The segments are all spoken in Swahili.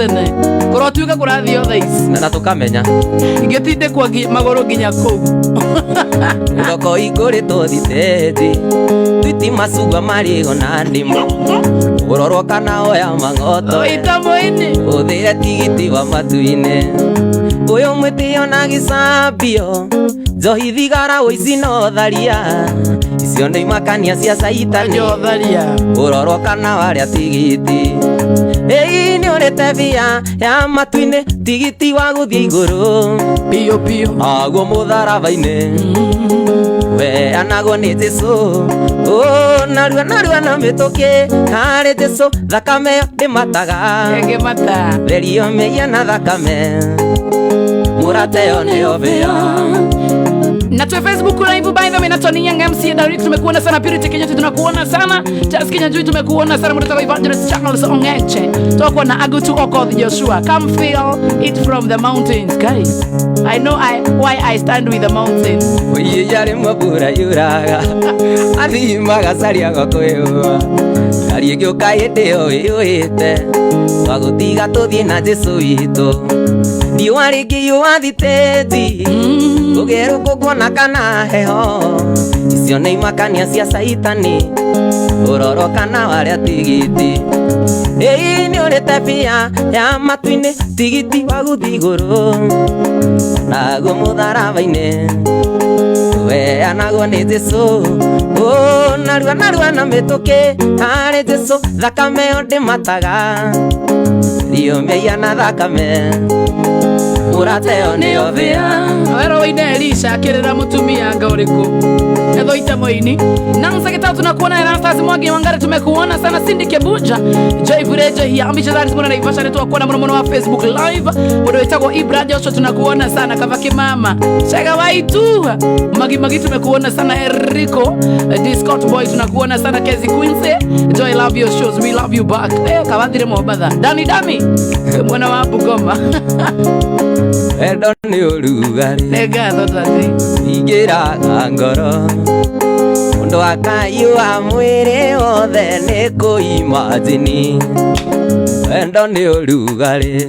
tene kurotuika kurathio thais na tukamenya ingitinde kwa magoro nginya ku ndoko iguri tuthiteti twiti macungwa marigo na ndimu urorwo kana oya mangoto ita moini uthire tigiti wa matuine uyu mwitio na gicambio njohi thigara uici no tharia icio nĩ imakania cia caitani urorwo kana waria tigiti ei nĩ ũrĩte bia ya matu-inĩ tigiti wa gũthiĩ igũrũ pio pio aguo mũtharaba-inĩ weanagwo nĩ Jesũ narua na mĩtũkĩ harĩ Jesũ thakame ĩyo ndĩmataga therio mĩia na thakame mũrateo nĩyo bia na tu Facebook live by the way na Tony Young MC direct tumekuona sana Purity Kenya tunakuona sana Charles Kenya Juu tumekuona sana Mutaka Evangelist Charles Ongeche tutakuwa na Agutu Okoth Joshua come feel it from the mountains guys I know why I stand with the mountains oye yare mabura yuraga athi magacaria gokoyo kari gyoka ite oyete twagutiga tuthie na Jesũ witũ riũa rĩngĩyũa thiteti ugeru kukuona kana heho icio nĩ imakania cia caitani uroro kana waria tigiti ei nĩ ũrĩte bia ya matu-inĩ tigiti wa gũthiĩ igũrũ naguo mũtharaba-inĩ weanagwo nĩ Jesũ narua na mĩtũkĩ harĩ Jesũ thakame ĩyo ndĩmataga rio mĩia na thakame murateo nĩyo bia wero ine Elisha akirira mutumia ngauriku etho itamoini nansa kitatu tunakuona Erastus Mwangi Wangari tumekuona sana Cindy Kebuja Joy Bureje hii ambisha zari mbona naifasha letu kuona mmono wa Facebook live bodo itako Ibra Joshua tunakuona sana Kavaki mama Chega waitu magi tumekuona sana Enrico Discord boy tunakuona sana Kezi Quincy Joy love your shows we love you back kawadire mobadha Dami mwana wa Bugoma endo nĩ ũrugarĩ nĩngatho tati ingĩraga ngoro mũndũ akaiua mwĩrĩ wothe nĩ kũimagine endo nĩ ũrugarĩ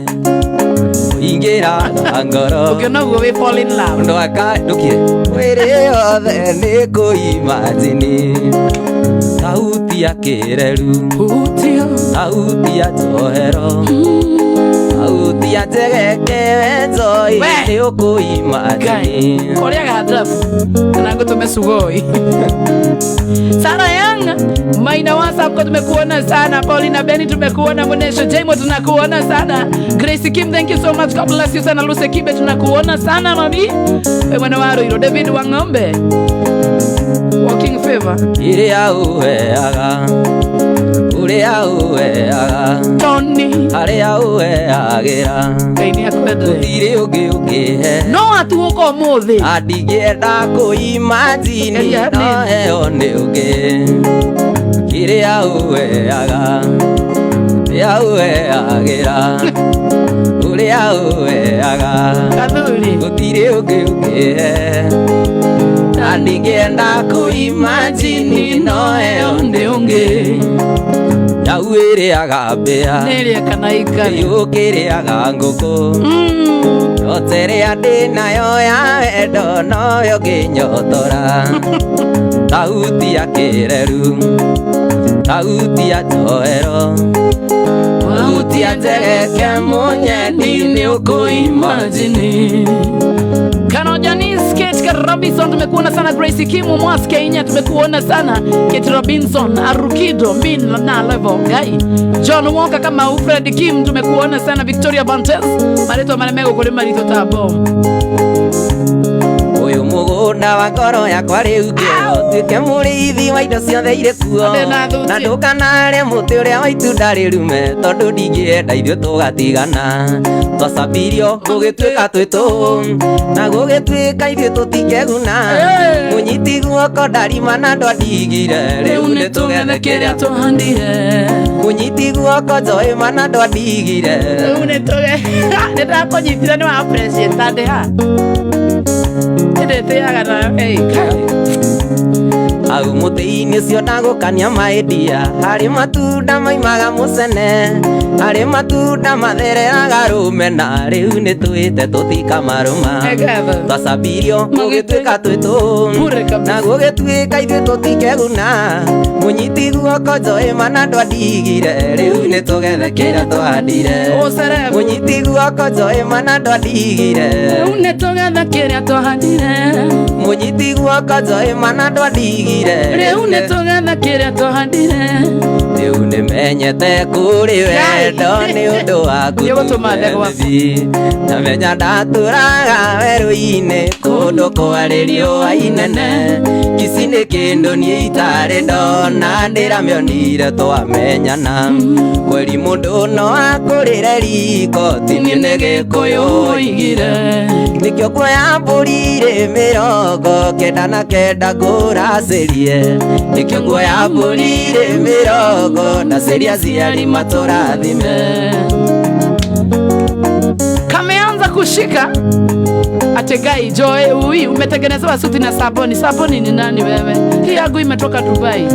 ingĩraga ngoro ũkĩona guo we fall in love mũndũ akandũkie mwĩrĩ wothe nĩ kũimagine sauti ya kĩreru sauti ya njohero sauti ya tegeke wenzoi nĩ ũkũimagine koria gadrafu na ngutume sugoi Sara Young Maina WhatsApp kwa tumekuona sana Paulina Beni tumekuona Munesho Jaimo tunakuona sana Grace Kim thank you so much God bless you sana Luce Kibe tunakuona sana mami mwana waro ilo David Wangombe Walking Favor iria uheaga uria uheaga Tony aria uheagira kaini akwendwe gutiri ũngĩhe no atuko muthi andigĩenda kũimagine no heo nĩ ũngĩ kĩrĩa uheaga rĩa uheagĩra ũrĩa uheaga kathuri gutiri ũngĩhe andigĩenda kũimagine no heo nĩ ũngĩ Nyau ĩrĩaga mbĩa nĩrĩa kana ikari yũkĩrĩaga ngũkũ yote ĩrĩa ndĩnayo ya wendo noyo ngĩnyotora sauti ya kĩreru sauti ya njohero sauti ya njegeke mũnyeni nĩ ũkũimagine Kanojanis Kate Robinson tumekuona sana Gracie Kimu Mwas Kenya tumekuona sana Kate Robinson Arukido Min na level guy John Walker kama Fred Kim tumekuona sana Victoria Bantes Mareto manemego kuri marito tabo uyu mũgũnda wa ngoro yakwa rĩu ngĩo tuĩke mũrĩithi wa indo ciothe irĩ kuo na ndũkanarĩe mũtĩ ũrĩa wa itunda rĩrume tondũ ndingĩenda ithuĩ tũgatigana twacabirio gũgĩtuĩka twĩtũ na gũgĩtuĩka ithuĩ tũtingĩguna mũnyiti guoko ndarima na ndwandigire rĩu nĩ tũgethe kĩrĩa tũhandire mũnyiti guoko njoĩ na ndwandigire rĩu nĩ tũgethe ndakũnyitire nĩ wa appreciate tandĩ ha ndĩteaga na hey au mũtĩ-inĩ ũcio ndagũkania maidia. Harĩ matunda maimaga mũcene, harĩ matunda mathereraga rũmena. Rĩu nĩ twĩte tũtikamarũma, twacabirio mũgĩtuĩka twĩtũ, na gũgĩtuĩka ithuĩ tũtikeguna. Mũnyiti guoko njoĩ mana ndwandigire, rĩu nĩ tũgethe kĩrĩa twahandire. Mũnyiti guoko njoĩ mana ndwandigire, rĩu nĩ tũgethe kĩrĩa twahandire. Mũnyiti guoko njoĩ mana ndwandigire, rĩu nĩ tũgethe kĩrĩa twahandire. Rĩu nĩmenyete kũrĩ wendo nĩ ũndũ waku tũmethi. Namenya ndatũraga werũ-inĩ kũndũ kwarĩ riũa inene. Ici nĩ kĩndũ niĩ itarĩ ndona, ndĩramĩonire twamenyana. Kweri mũndũ no akũrĩre riko, ti niĩ nĩ Gĩkũyũ woigire. Nĩkĩo nguoya mbũri 99 ngũracĩrie. Nĩkĩo nguoya mbũri 90 ndacĩria aciari matũrathime. Kameanza kushika Ategai Joy, ui umetengenezewa suti na sabuni. Sabuni ni nani wewe? Hii yangu imetoka Dubai.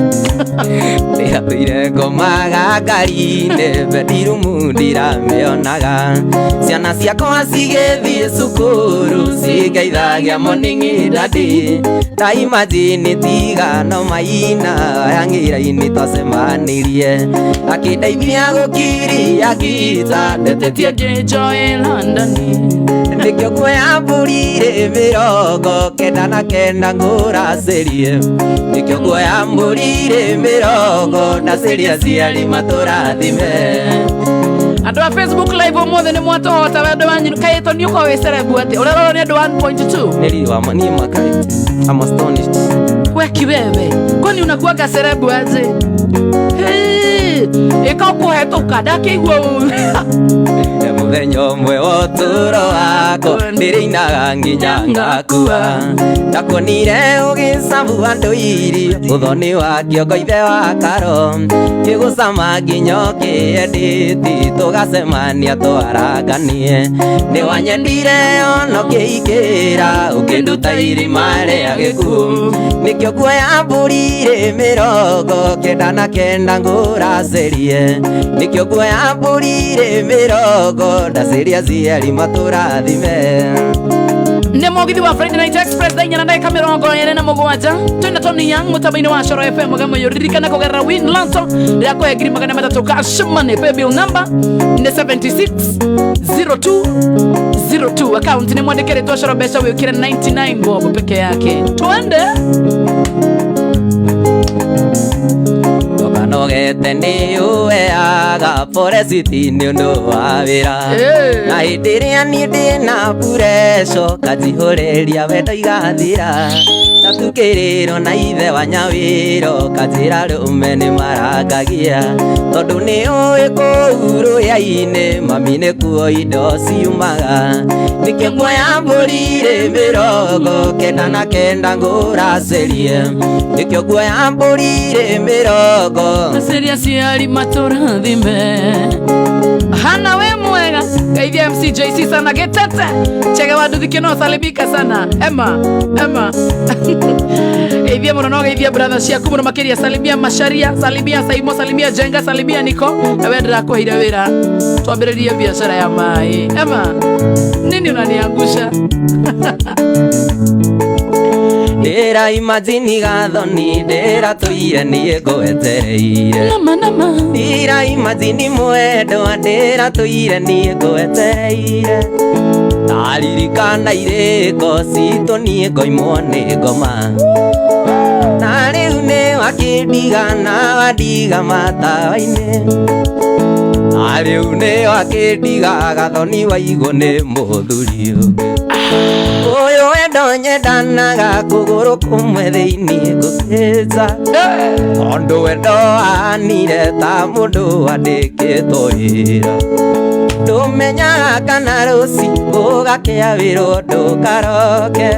Nĩatũire ngomaga ngari-inĩ, bedroom ndirameonaga. Ciana ciakwa cigĩthiĩ cukuru, cingeithagia morning daddy. Ndaimagine tigano maina, yang'ira-inĩ twacemanirie. Akĩndeithia gũkiria gita, ndetetie Joy London. Nĩkĩo nguoya mbũri 99 ngũracĩrie. Nĩkĩo nguoya mbũri 90 ndacĩria aciari matũrathime. Andũ a Facebook live ũmũthĩ nĩ mwatũhota wendo wanyu. Kaĩtũ nĩ ũkorwo wĩ cerebu atĩ ũrerorwo nĩ andũ 1.2. Nĩri wa niĩ makaĩtũ. I'm astonished. We kiwewe, kwani unakuwaga cerebu aje? Ika ũkũhetũka ndakĩigua mũthenya ũmwe wa ũtũũro wako, ndĩrĩinaga nginya ngakua. Ndakuonire ũgĩcambua ndũiri, ũthoni wa kĩongo ithe wa Karo. Ngĩgũcama nginya ũkĩendĩti, tũgacemania twaranganie. Nĩwanyendire ona ũkĩingĩra, ũkĩnduta irima rĩa gĩkuũ. Nĩkĩo nguoya mbũri 99 ngũracĩrie. Nĩkĩo nguoya mbũri 90 ndacĩria aciari matũrathime. Nĩ mũgithi wa Friday Night Express thaa 4:27 twĩna Tony Young mũtambo-inĩ wa Coro FM mũgambo ririkana kũgerera Win Lanto rĩa kũhe ngiri 300 cash money. Paybill number nĩ 760202. Account nĩ mwandĩkĩrĩtwo Coro Mbeca wĩkĩre 99 bob peke yake. Twende nogete nĩ ũheaga Foreciti nĩ ũndũ wa wĩra. Na hĩndĩ ĩrĩa niĩ ndĩna pureco, kanjihũrĩria wendo igathira. Ndatukĩrĩrwo na ithe wa Nyawĩro, kanjĩra rũme nĩ marangagia. Tondũ nĩ ũĩ kũu rũya-inĩ, mami nĩ kuo indo ciumaga. Nĩkĩo nguoya mbũri 99 ngũracĩrie. Nĩkĩo nguoya mbũri 90 ndacĩria aciari matũrathime. Hana we mwega, geithia MCJC sana Gitete. Chege waduthike no salibika sana. Emma geithia mũno no geithia brother ciaku mũno makĩria. Salimia Masharia, salimia Saimo, salimia Jenga, salimia Niko. Na we ndĩrakũheire wĩra twambĩrĩrie biashara ya mai. Emma, nini unaniangusha? Ndĩra imagine gathoni, ndĩra tũire niĩ ngwetereire. Ndĩra imagine mwendwa, ndĩra tũire niĩ ngwetereire. Ndaririkana irĩko citũ niĩ ngoimwo nĩ ngoma. Na rĩu nĩ wakĩndigana wandiga matawa-inĩ. Na rĩu nĩ wakĩndiga gathoni waigwo nĩ mũthuri ũngĩ. Ũyũ wendo nyendanaga kũgũrũ kũmwe thĩinĩ ngũkĩnja. Tondũ wendo wanire ta mũndũ wandĩkĩtwo wĩra. Ndũmenyaga kana rũciũ ũgakĩawĩrwo ndũkaroke.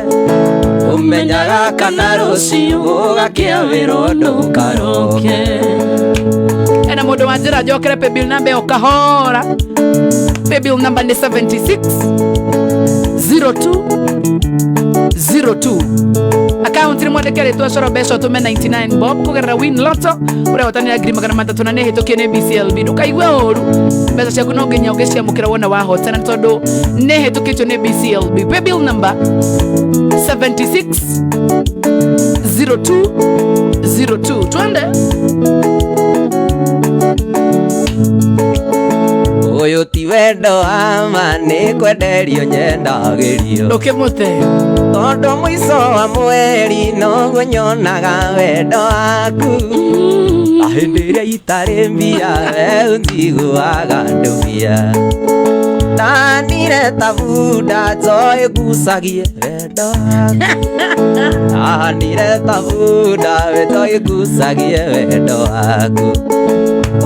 Ndũmenyaga kana rũciũ ũgakĩawĩrwo ndũkaroke. Ena mũndũ wa njĩra njokere paybill number ũkahora. Paybill number nĩ 76 0202 account ni mwandikire twacoro mbeca tume 99 bob kugerera win lotto uria watanira ngiri magana matatu na nihitukie ni BCLB ndukaigwe uru mbeca ciaku no nginya ugiciamukira wona wahotana tondu nihitukitio ni BCLB pay bill number 760202 twende uyu ti wendo ama ni kwenderio nyendagirio ndukimute tondu mwico wa mweri noguo nyonaga wendo waku ahindi iria itari mbia we njiguaga ndumia ndanire ta bunda njoe ngucagie wendo waku ndanire ta bunda we njoe ngucagie wendo waku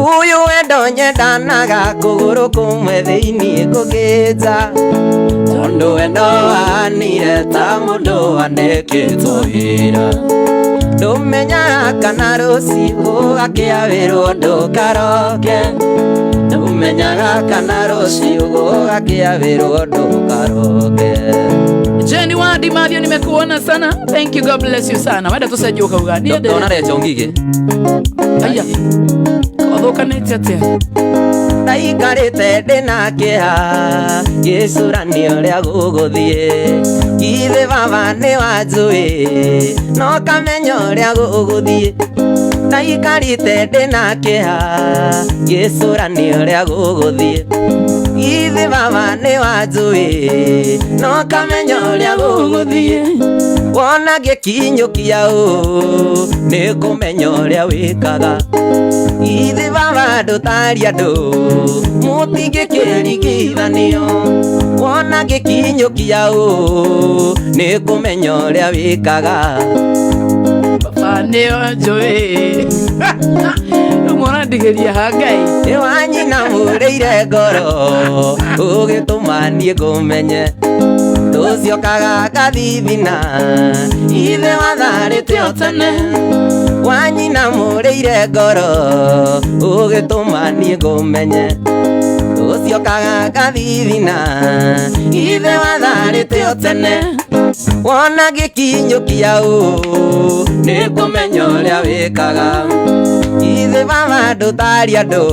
uyu wendo nyendanaga kuguru kumwe thiini ngukinja tondu wendo wanire ta mundu wandikitwo wira ndumenya kana ruciu gakiawirwo ndukaroke ndumenyaga kana ruciu gakiawirwo ndukaroke. Jenny Wadi Mathio nimekuona sana. Thank you, God bless you sana. Wenda tusajuka ugani ede dona recho ngige aya kodhoka nete ndaikarite ndina kiha gicurani uria guguthie ithe baba ni wanjui no kamenya uria guguthie ndaikarite ndina kiha gicurani uria guguthie ithe baba ni wanjui no kamenya uria guguthie wona gikinyukia ni kumenya uria wikaga ithe baba ndutari andu mutingikirigithanio wona gikinyukia ni kumenya uria wikaga baba ni wanjui mwana ndigeria hangai ni wanyina mureire ngoro ugitumanie ngumenye tuciokaga ngathithina ithe watharite otene wanyina mureire ngoro ugitumanie ngumenye tuciokaga ngathithina ithe watharite otene wona gikinyukia ni kumenya uria wikaga ithe baba ndutari andu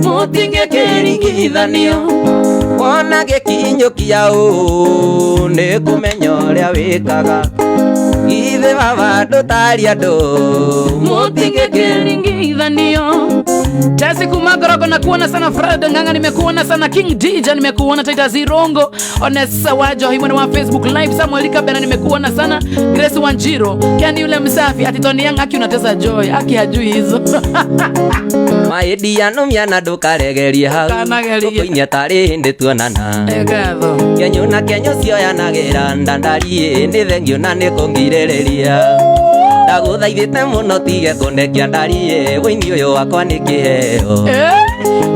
mutingikirigithanio wona gikinyukia ni kumenya uria wikaga ithe baba ndutari andu mutingikirigithanio. Tasi kumagorogo na kuona sana Fred Nganga nimekuona sana King DJ nimekuona Taita Zirongo Onesa Wajo himwana wa Facebook live Samuel Kabena nimekuona sana Grace Wanjiro yani yule msafi atitoni yang haki unatesa joy haki hajui hizo maedi ya numya na ndukaregerie hau tukoinia tari hindi tuonana egatho kenyu na kenyu cioya nagira ndandari ni thengio na ni kungiririria ndaguthaithite muno tige kundekia ndari wini uyu wakwa ni kiheo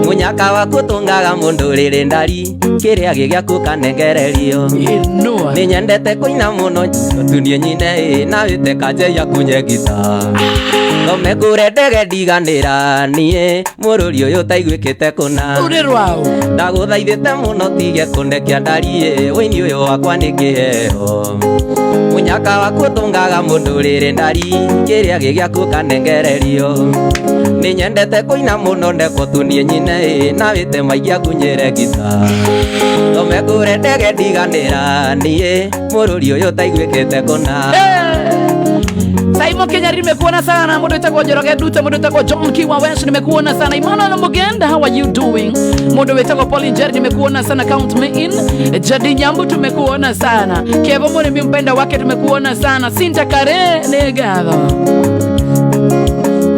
munyaka waku tungaga mundu riri ndari kiria gigiaku kanengererio ni nyendete kuina muno tunie nyine na wite kanje ya kunye gita Tome kure ndege ndiganira nie mururi uyu taiguikite kuna uri rwao ndaguthaithite muno tige kundekia ndari wini uyu wakwa ni kiheo munyaka waku tungaga mundu riri ndari kiria gigiaku kanengererio ni nyendete kuina muno ndekotunie nyine na wite maigia kunyere gita tome kure ndege ndiganira nie mururi uyu taiguikite kuna Saimo Kenya nimekuona sana mundu wetagwo Njoroge Dute mundu wetagwo John Kiwa Wesh nimekuona sana Emmanuel Mugenda how are you doing mundu wetagwo Pauline Jerry nimekuona sana count me in Jadi Nyambu tumekuona sana Kevo Murimi mpenda wake tumekuona sana Sinta Kare negatho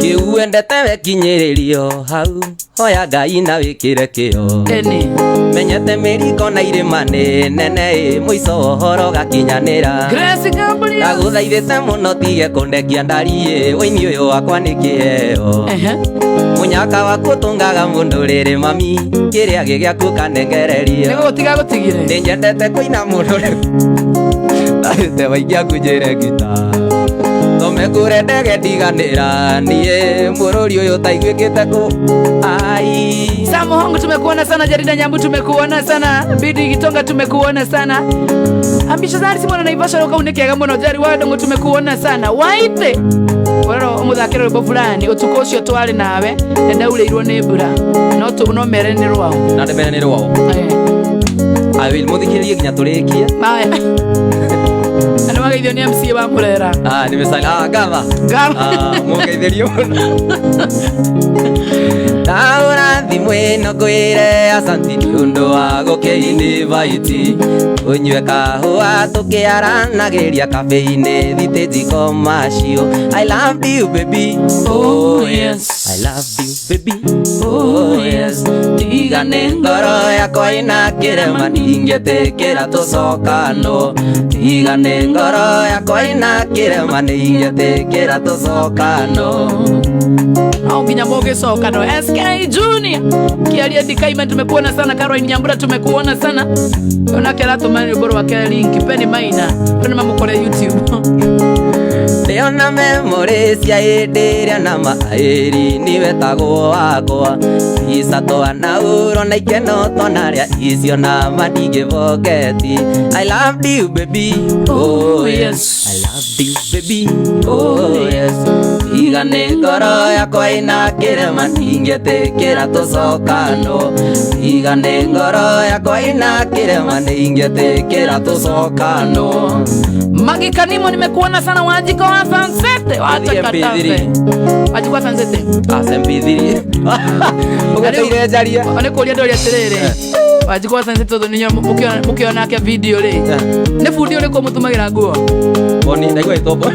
kiuendete wekinyiririo hau hoya Ngai na wikire kio eni menyete miriko na irima nene muico horo gakinyanira Grace Gabriel ndaguthaithite muno tige kundekia ndari wini uyu wakwa ni kiheo munyaka waku tungaga mundu riri mami kiria gigiaku kanengererio nigo tiga gutigire ni nyendete kuina mundu ndagite waigia kunjire gita tome kure ndege ndiganira nie mururi uyu taiguikite ku ai Ida Muhongo tumekuona sana, Jarida Nyambu tumekuona sana, Bidi Gitonga tumekuona sana, Ambisha Zari Simona Naivasha Roka Unekega Mono Jari Wadongo tumekuona sana. Waite Waro Omudhakero Rubo fulani Otukoshi otwale nawe Ndaule irwa nebura Noto unomere ni rwao Nade mene ni rwao Awil muthikiririe ginya turikie Aya Ano magaithio ni MC wa Murera nimesali gava mugeithio Taura thimwe no kwire asanti ni undu wa gukeini vaiti unywe kahua tukiaranagiria kafeine thiteti commercial. I love you baby, oh yes, I love you baby, oh yes. Tigane ngoro yakwa ina kirema ningetekera tucokano. Tigane ngoro yakwa ina kirema ningetekera tucokano. Au nginya moge sokano. SK Junior Kialia Dikaima tumekuona sana. Caroline Nyambura tumekuona sana. Ona kera tumani boro wa kera link peni maina tuna mamukore YouTube. Leona memories ya ederia na maeri niwe tago wakwa isa toa na uro na ikeno tonaria isio na madige vogeti. I love you baby, oh yes, I love you baby, oh yes. Igane ngoro yakwa ina kirema ningetekera tucokano. Igane ngoro yakwa ina kirema ningetekera tucokano. Magi Kanimo nimekuona sana. Wajiko wa Sansete wacha katase Wajiko wa Sansete asembidhiri ugateire jaria one kulia doria terere Wajiko wa Sansete to ninyo mukiona kia video le ne fundi ole ko mutumagira nguo boni ndaigwa itobo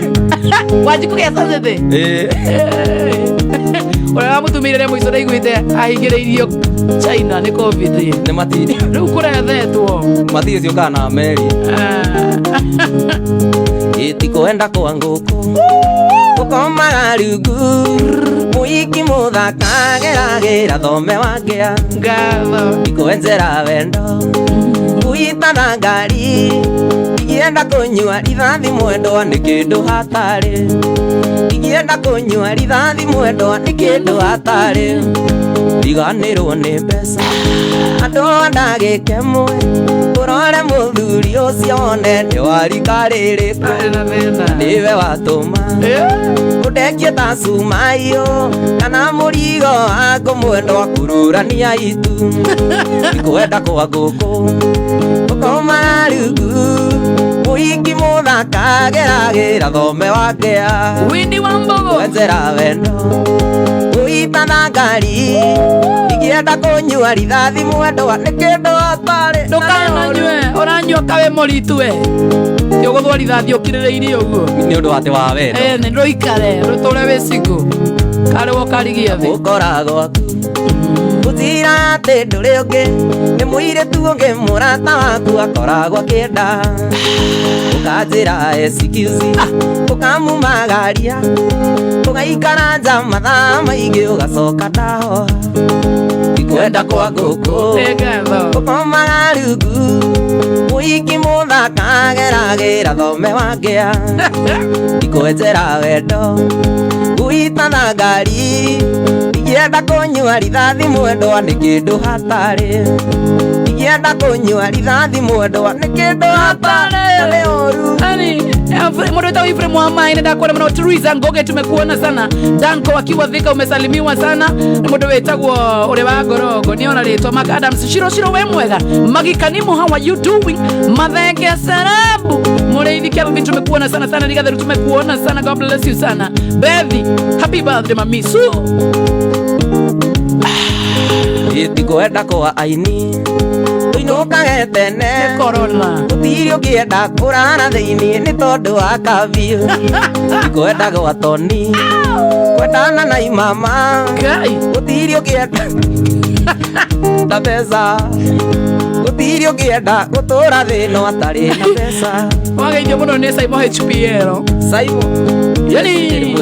Wajiko ya Sansete Ora mutumire muico ndaigwite ahigireirio China ni COVID ne mati riu kurethetwo mati cio kana meri itikoenda kwa nguku ukoma rugu muiki muthakageragira thome wangea ngatho ikoenzera wendo kuitana ngari igienda kunyua rithathi mwendwa ni kindu hatari igienda kunyua rithathi mwendwa ni kindu hatari iganirwo ni mbeca andu andagike mwe urore muthuri ucio wone ni warikaririku niwe watuma udekie ta sumaio kana murigo wako mwendwa kururania itu ikwenda kwa nguku ukoma rugu muiki muthakageragira thome wangea Windi wa Mbogo wenzera wendo uitana ngari igienda kunyua rithathi mwendwa ni kindu hatari ndukananyue oranyua kawe moritwe yogothwa rithathi ukirireirie uguo ni undu ati wa wendo ni roikare rutore wesiku kare wokarigia thi ukoragwo utira ati nduri ungi ni muiretu ungi murata waku akoragwo akienda ukanjira excuse ukamumagaria ugaikara nja mathaa maingi ugacoka ndahoha ikwenda kwa nguku ukomaga rugu muiki muthakageragira thome wangea ikwenjera wendo uitana ngari igienda kunyua rithathi mwendwa ni kindu hatari igienda kunyua rithathi mwendwa ni kindu hatari ni oru Mwoto ita Ifrem wa Maine ndakuona mwana Teresa Ngoge tumekuona sana. Danko wakiwa Thika umesalimiwa sana. Mwoto wetagwo ule wa Gorogo niona leto Mark Adams Shiro we mwega. Magi Kanimo how are you doing? Mathenge sarabu Mureidi Kelvin tumekuona sana sana. Ligather tumekuona sana. God bless you sana. Bevi happy birthday mami Su itikoenda kwa aini inuka tene corona utiri ukienda kurana thiini ni tondu wa kaviu ikwenda gwa toni kwendana na imama utiri ukienda ta pesa utiri ukienda gutura thino atari na pesa wageithio muno ni Saimo HPL Saimo Yani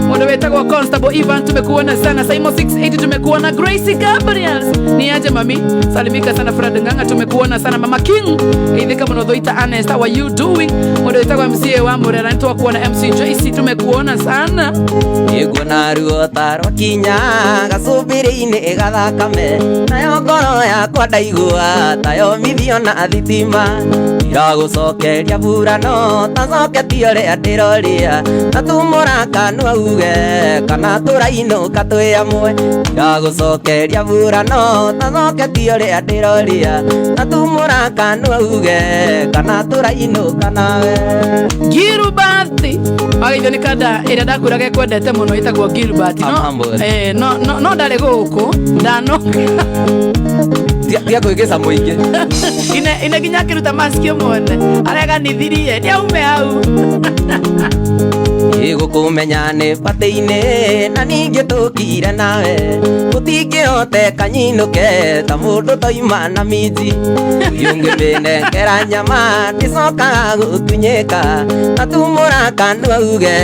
mundu wetagwo Constable Ivan tumekuona sana. Saimo 68 tumekuona. Gracie Gabriels ni aje mami, salimika sana. Fred Nganga tumekuona sana. Mama King idhika munodhoita Ernest, how are you doing? Mundu wetagwo MCA wa Murera nitwa kuona. MC JC tumekuona sana. Yego naruo taro kinya gasubiri-ini gathakame nayo ngoro yakwa ndaigua tayo mithio na thitima iragucokeria burano tacoketio ria ndiroria tatumura kanua uge kana turainũka twĩ amwe iragucokeria burano tacoketio ria ndiroria tatumura kanua uge kana turainũka nawe. Gilbert aitho ni kada ira ndakuraga kwendete muno itagwo Gilbert no ndari guku ndanoka tia kwigisa muingi ine ginya kiruta maskio mone arega nithirie ni aume au igukumenya ni bati-ini na ningi tukire nawe gutingihoteka nyinuke ta mundu toima na miji yungibinengera nyama ndicokaga gutunyika tatumura kanua uge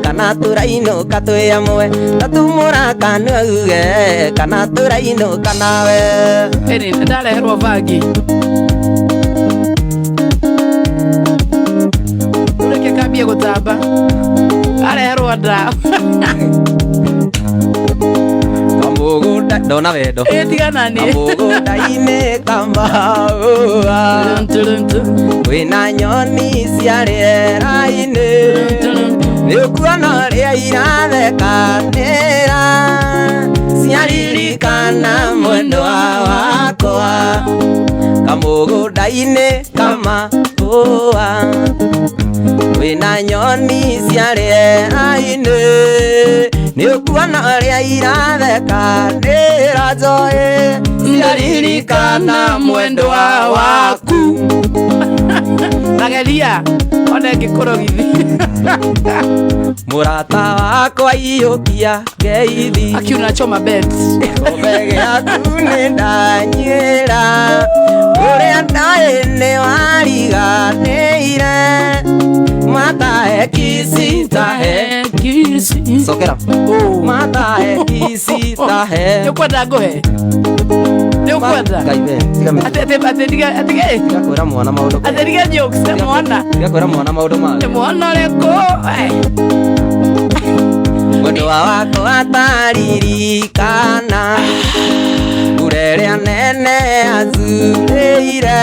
kana turainuka twi amwe tatumura kanua uge kana turainuka nawe. Eni ndareherwo vagi ureke kambie gutamba areherwo ndawa kamugunda ndona wendo tiganani kamugunda-ini kamaua wina nyoni cia rĩera-inĩ nĩũkuona ũrĩa irathekanĩra ciaririkana mwendwa wakwa kamugunda-ini kamaua wina nyoni cia rĩera-inĩ nĩũkuona ũrĩa irathekanĩra njoĩ ciaririkana mwendwa waku. Nageria one ngĩkũrogithi mũrata wakwa iyũkia ngeithi akiuna choma bet ũbege yaku nĩ ndanyĩra ũrĩa ndaĩ nĩ wariganĩire matahe kisi tahe kisi sokera matahe kisi tahe nĩũkwenda ngũhe nĩũkwenda atige ngakwĩra mwana maũndũ atige jokes nĩ mwana ngakwĩra mwana maũndũ mangĩ nĩ mwana ũrĩkũ mwendwa wakwa ataririkana mbura ĩrĩa nene azurĩire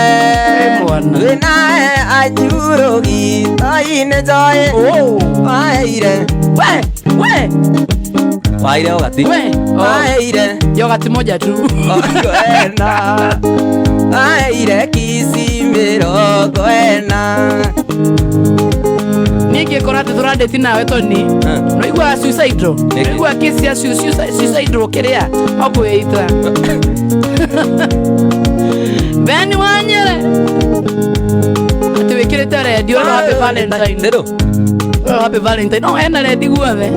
wĩnae anyurũgi toinĩ njoĩ waheire waire ogati waheire yogati moja tu kwena waheire kisi 40 ngĩkora atĩ tũrandĩti nawe toni noigua suicidal noigua kesi ya suicidal kĩrĩa okwĩita Beni Wanyere atĩ wĩkĩrĩte redio no happy Valentine happy Valentine no ena redio guothe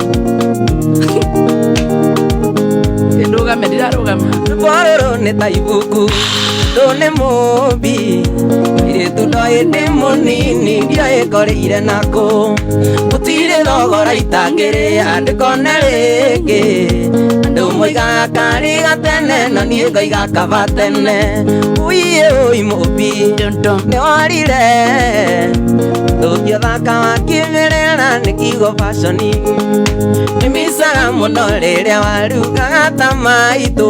ndũgame ndirarũgama rũrũ nĩ ta ibuku ndũ nĩ mũmbi irĩtu ndoĩ ndĩ mũnini ndioĩkoreire nakũ gũtirĩ thogora itangĩrĩa ndĩkone rĩngĩ andũ moigaga karĩ gatene no niĩ ngoiga kaba tene ũiĩ ũi mũmbi nĩ warire ndũngĩthaka wakĩmĩrĩra nĩ kiugo fashoni nĩmicaga mũno rĩrĩa warugaga ta maitũ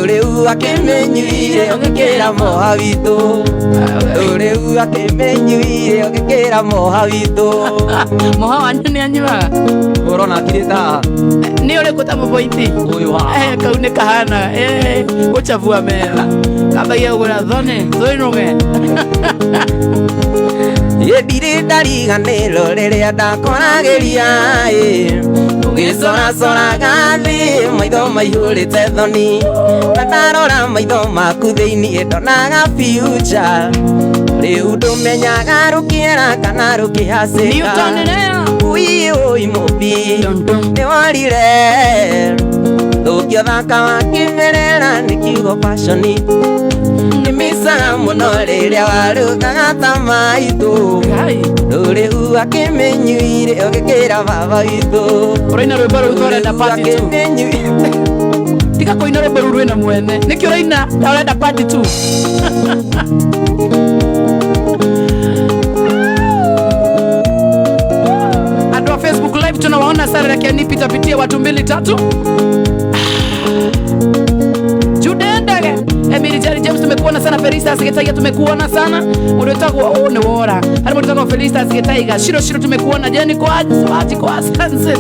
rĩu akĩmenyuire ũgĩkĩra moha witũ rĩu akĩmenyuire ũgĩkĩra moha witũ moha wanyu nĩ anyuaga ũrona akirĩta nĩ ũrĩkũ ta mũboiti ũyũ wa kau nĩ kahana gũcabua mega kambagia kũgũra thone thũinũge ndirĩ ndariganĩrwo rĩrĩa ndakoragĩria ũgĩcoracoraga thĩ maitho maihũrĩte thoni na ndarora maitho maku thĩiniĩ ndonaga future rĩu ndũmenyaga rũkĩera kana rũkĩhacĩka ũiĩ ũi mũmbi nĩ warire ndũngĩthaka wakĩmerera nĩ kiugo fashoni misa muno riria warugaga ta maitu nduri akimenyuire ugikira baba witu uraina rwimbo rũu ũrenda party tu tiga kũina rwimbo rũu rwĩna mwene nĩkĩ ũraina na ũrenda party tu andũ a Facebook live tunawaona sana, lakini pita watu 2-3 Emily Jerry James tumekuona sana, Felista Sigetaia tumekuona sana, unataka ni wora hadi unataka Felista Sigetaia shiro tumekuona, Jenny kwa Sunset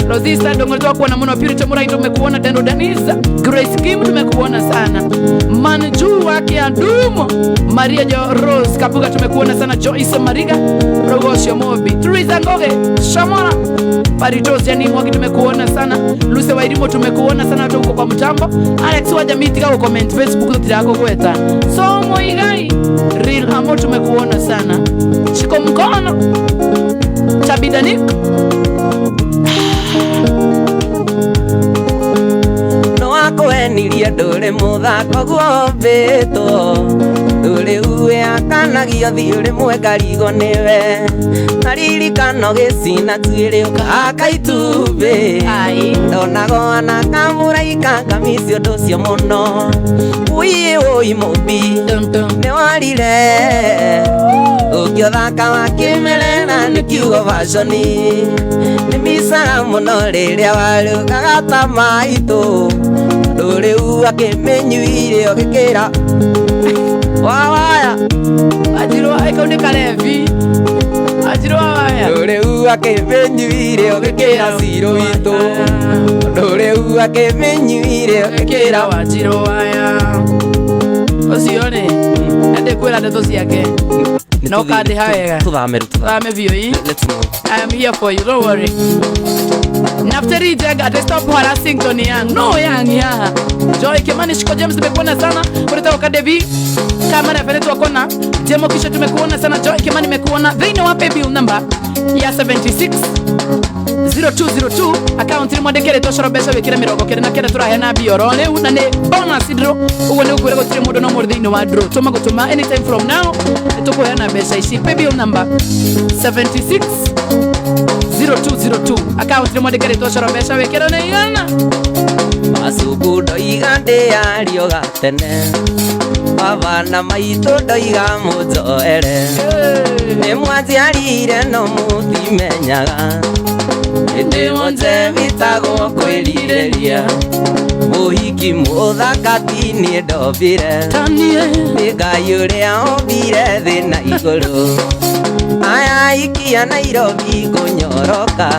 Rosista ndo unataka kuona Mono Purity Murai tumekuona, Dendo Danisa Grace Kim tumekuona sana, Manju wake Adumo Maria Jo Rose Kapuga tumekuona sana, Joyce Mariga Rogosio Mobi Teresa Ngoge Shamora Paritos yani mwaki tumekuona sana, Luce Wairimo tumekuona sana, watu uko kwa mtambo Alex Wajamiti kwa comment Facebook yako kweta Somo Igai Real Amo tumekuona sana, Chiko Mkono Chabidanik no wako eniria ndore muthako guombito nduri uwe akanagio thiuri mwekarigo niwe naririkano gicina twiri ukaka itumbi ndonago ana kamuraika kamisi undu ucio muno ui mubi ni warire ukiothaka wakimerera ni kiugo vashoni ni misa muno riria warugaga ta maitu nduri u akimenyuire ugikira wawaya ajirwa ikaunde kalevi ajirwa waya nduri u akimenyuire ugikira siro witu nduri u akimenyuire ugikira wajirwa waya osione ende kwela ndeto ciake no kadi hawega tuthame vio yi let's go. I am here for you, don't worry. Nafteri Jega, they stop harassing Tony Young. No Young, yeah. Joy Kimani Shiko James tumekuona sana. Kureta wakadevi kama na fenetu wakona Jemo kisha tumekuona sana. Joy Kimani mekuona. They know wape bill number ya 76 0202 account ni mwandekere toshoro besha wekira mirongo kere na kere turahena biorone una ne bonus draw uone ukwere gutire mundu no more thini wa draw tuma gutuma anytime from now tukuhena besha ici pay bill number 76 0202 account ni mwandekere toshoro besha wekira na igana asuku ndoiga ndiario gatene abana maitu ndoiga mujoere ni mwanjiarire no mutimenyaga indi wonje vitagwo kwirireria muhiki muthakati ni ndobire ni ngai uria ombire thi na iguru aya ikia Nairobi kunyoroka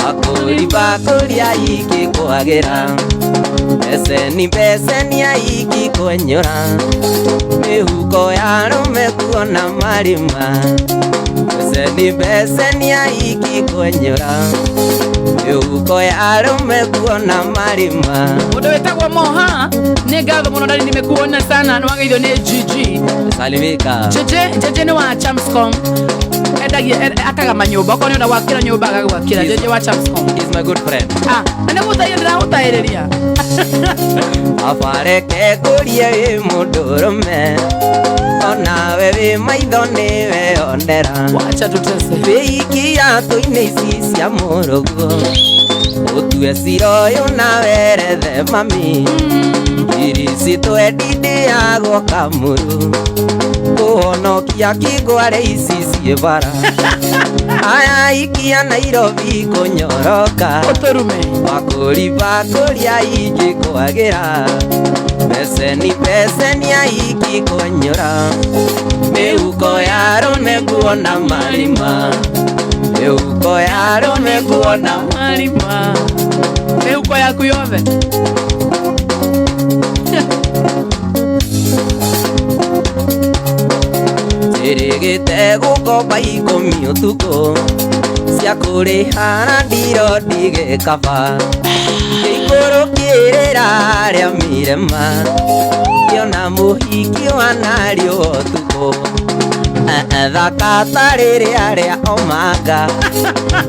akuria iki kwagira beseni ya iki kwenyora mihuko ya rume kuona marima beseni ya iki kwenyora mihuko ya rume kuona marima mundu wetagwo Moha ni ngatho muno ndari nimekuona sana ni wangeithio ni GG salimika jeje ni wa Chamscom akaga manyumba okoni onda wakira nyumba agagwakira jeje wa Chamscom is my good friend ane gutayendera utaireria afareke kurie mundurume onawe wi maitho niwe ondera wacha tutese wikia tuine ici cia murugo utue ciro yu nawe rethe mami irisi twendinde agwo kamuru kuhonokia kigware ici ciĩ bara aya ikia Nairobi kunyoroka uturume wakuriba kuria iki kwagira beseni ya iki kwenyora mihuko ya rume kuona marima mihuko ya rume kuona marima mihuko yaku yothe irigite gukomba 10 utuku cia kurihana ndiro ndigikaba ikurukirira aria mirema kiona muhiki wanario utuku thaka tarĩrĩ arĩa omanga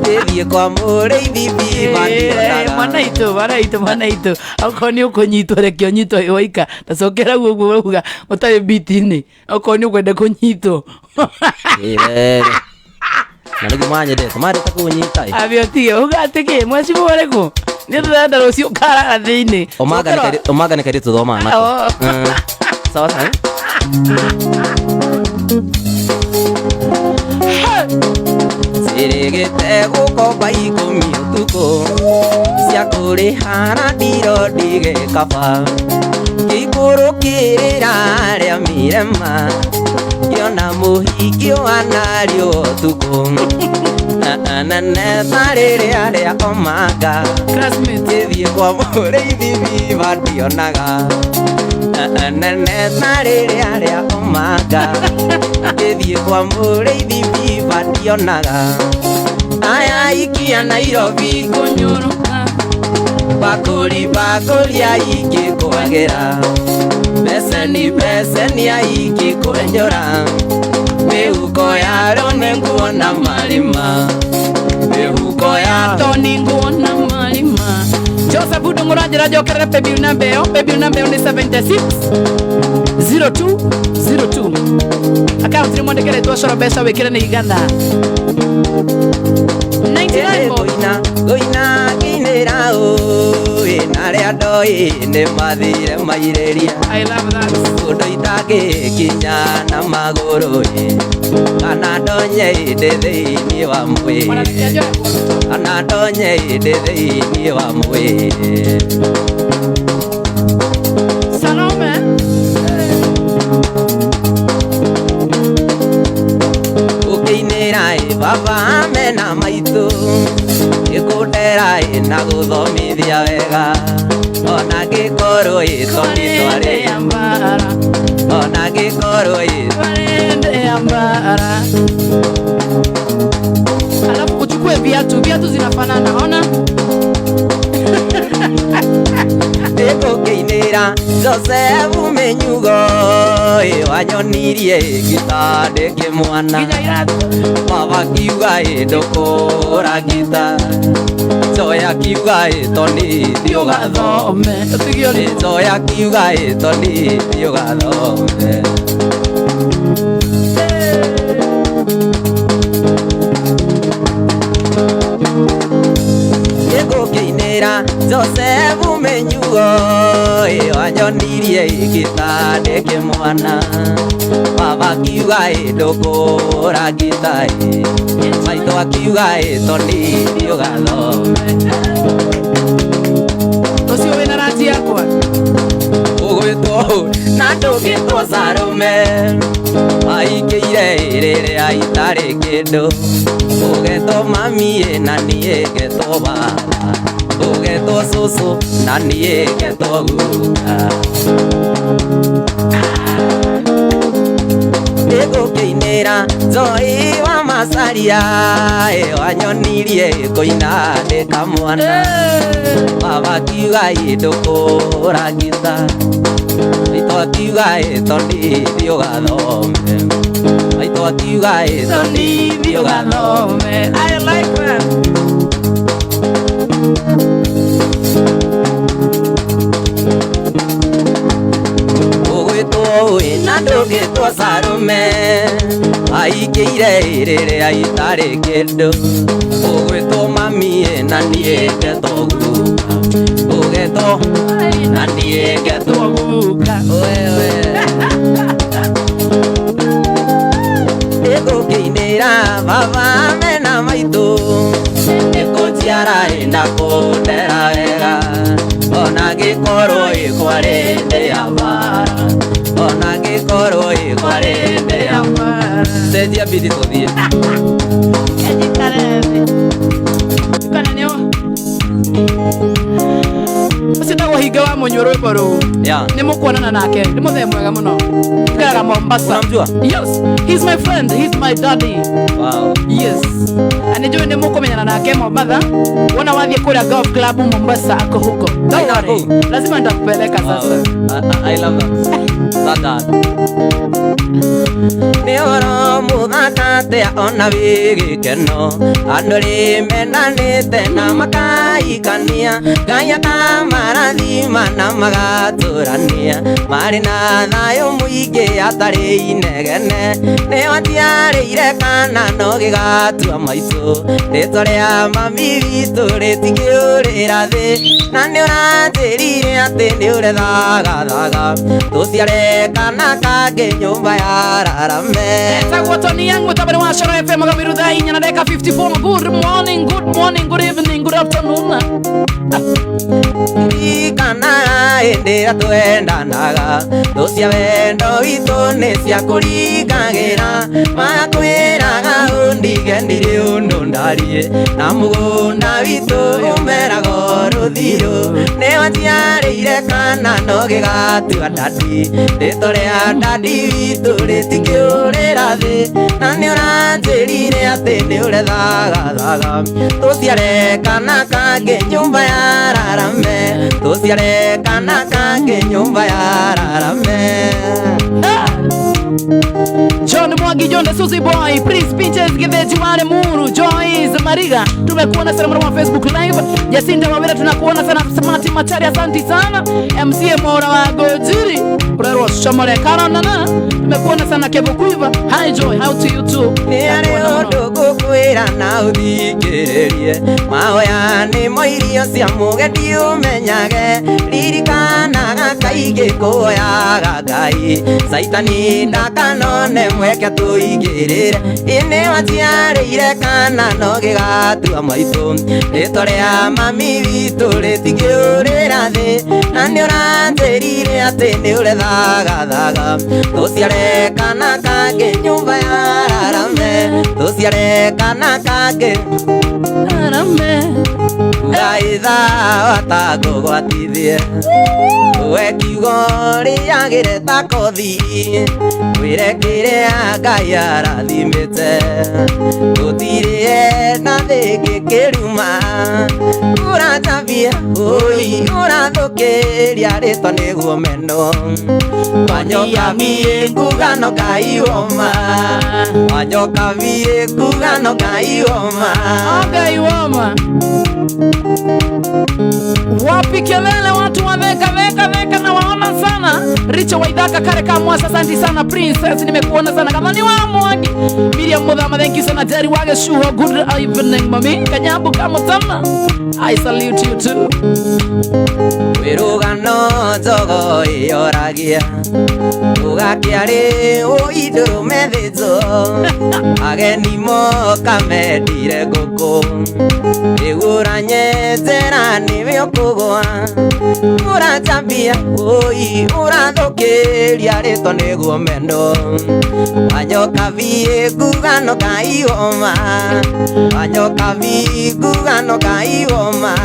ĩthiĩ kwa mũrĩithi bibandionaga. Mwana itu okorwo nĩ ũkũnyitwo reke ũnyitwo ĩwaika tacokera guo uga ũtarĩ biti-inĩ okorwo nĩ ũkwenda kũnyitwo na nĩguo manyendete marĩte kũnyita abĩotige uga atĩkĩ mwecimu ũrĩkũ nĩ tũrenda rũciũ karaga thĩinĩ omanga nĩ kairĩtu thoma nako sawa sawa. Sirigite gukomba 10 utuku cia kurihana ndiro ndigikaba ngĩikũrũkĩrĩra rĩa mirema ngĩona mũhiki wanarĩo ũtukũ nene tarĩrĩ arĩa omanga ngĩthiĩ kwa mũrĩithi biba ndionaga nene tarĩrĩ arĩa omanga ngĩthiĩ kwa mũrĩithi biba ndionaga aya ikia Nairobi kũnyũrũka bakũri aingĩ kwagĩra beseni aingĩ kwenjora mĩhuko ya rone nguona marima mĩhuko ya toni nguona marima. Joseph Ndung'ura njĩra njokerere paybill number ĩyo nĩ 76 0202 akaunti mwandĩkĩre twacora mbeca wĩkĩre nĩ igana 99 goina kinĩra narĩa ndoĩ nĩ mathire mairĩria. I love that. Ũndũ itangĩkinya na magũrũ kana ndonye ĩndĩ thĩinĩ wa mwĩrĩ kana ndonye ĩndĩ thĩinĩ wa mwĩrĩ. Salome ũkĩinĩra baba mena maitũ gĩkũndera na gũthomithia wega ona ngĩkorwo toni twarĩ mbara ona ngĩkorwo twarĩ mbara. Alafu uchukue viatu zinafanana ona Ndĩkũkĩinĩra Joseph Menyugo wanyonirie gita ndĩkĩmwana baba kiuga ndũkũra gita Joya kiuga toni thiĩ ũgathome Joya kiuga toni thiĩ ũgathome. Ndĩkũkĩinĩra Joseph Menyugo wanyonirie gita ndĩkĩmwana baba kiuga ndũkũra gita maitũ akiuga toni thiĩ ũgathome. ũcio wĩna rangi yakwa ũgwĩtwo na ndũgĩtwo Salome aingĩire rĩrĩa itarĩ kĩndũ ũgetwo mami na niĩ ngetwo baba ũgetwo cũcũ na niĩ ngetwo guka. Ndĩkũkĩinĩra Joy wa Macharia wanyonirie kũina ndĩ kamwana baba kiuga ndũkũra gita maitũ akiuga toni thiĩ ũgathome maitũ akiuga toni thiĩ ũgathome. I like that. Ũgwĩtwo na ndũgĩtwo Salome aingĩire rĩrĩa itarĩ kĩndũ ũgwĩtwo mami na niĩ ngetwo guka ũgetwo na niĩ ngetwo guka. Ndĩkũkĩinĩra baba mena maitũ nĩkũnjiara na kũndera wega ona ngĩkorwo kwarĩ ndĩ ya mbara ona ngĩkorwo kwarĩ ndĩ ya mbara. Cenjia biti tũthiĩ ũcio ndagwo hinga wa mũnyũ rwĩmbo rũu nĩ mũkuonana nake nĩ mũthee mwega mũno ikaraga Mombasa. Yes, he's my friend, he's my daddy. Wow. Yes, anijue nĩ mũkũmenyana nake Mombasa wona wathiĩ kũrĩa golf club Mombasa ako huko. Don't worry, lazima nitakupeleka sasa. I love that. Neoro muthakate ona wigikeno anduri mendanite na makaikania Ngai kamarathima na magaturania mari na thayo muingi atari inegene nio atiarĩire kana no gigatua maitu ritwa ria mami witu ritigiurĩra thi na nĩ ũranjĩrire atĩ nĩ ũrethagathaga tũciare kana kangĩ nyũmba ya Rarame. Tagwo Tony Young mutabari wa Shara FM Gamiru dai nyana deka 54. Good morning, good evening, good afternoon. Kana ende atwendanaga tũcia wendo witũ nĩ cia kũringagĩra makwĩraga ũndigendire ũndũ ndarie na mũgũnda witũ ũmeraga rũthirũ nĩ watiarĩire kana no gĩgatua ndandi rĩtwa rĩa ndandi witũ rĩtingĩũrĩra thĩ na nĩ ũranjĩrire atĩ nĩ ũrethagathaga tũciare kana kangĩ nyũmba ya Rarame tũciare kana kangĩ nyũmba ya Rarame. John Mwangi, John the Susie Boy, Prince Pinches, Giveji Wale Muru, Joyce Mariga. Tumekuona sana mwana wa Facebook Live. Jacinta Wawira tunakuona sana. Smart Machari asante sana. MCM Mora wa Gojiri. Prero Shamare Karanana. Tumekuona sana Kevo Kuiva. Hi Joy, how to you too? Ni areo gukwira na uthikiririe. Mahoya ni moirio cia mugedi umenyage. Ririkanaga kaingĩ kuoyaga Ngai. Saitani ndakanone mweke tuigĩrĩre. Ine watiarĩire kana no gĩgatua maitũ. Rĩtwa rĩa mami witũ rĩtingĩũrĩra thĩ na nĩ ũranjĩrire atĩ nĩ ũrethagathaga tũciare kana kangĩ nyũmba ya Rarame tũciare kana kangĩ Rarame ngaitha watangũgwatithie we kiugo rĩagĩre ta kothi wĩre kĩrĩa Ngai arathimĩte gũtirĩ na thĩngĩ kĩruma ũranjambia ũi ũrathũkĩria rĩtwa nĩguo meno wanyoka biĩ ngugano Ngai woma wanyoka biĩ ngugano Ngai woma Ngai woma. Wapi kelele watu wa veka na waona sana. Richo Waidaka Kareka Mwasa asante sana. Princess nimekuona sana kama ni wa Mwangi. Miriam Mudhama thank you sana. Jerry Wage Shuho good evening mami. Kanyambu kama tama. I salute you too. Wirugano njogo ioragia ugakiari uiduru methizo ageni moka medire ngũkũ iguranye njĩra nĩwe ũkũgũa ũranjambia ũi ũrathũkĩria rĩtwa nĩguo mendo wanyoka biĩ ngugano Ngai woma wanyoka biĩ ngugano Ngai woma.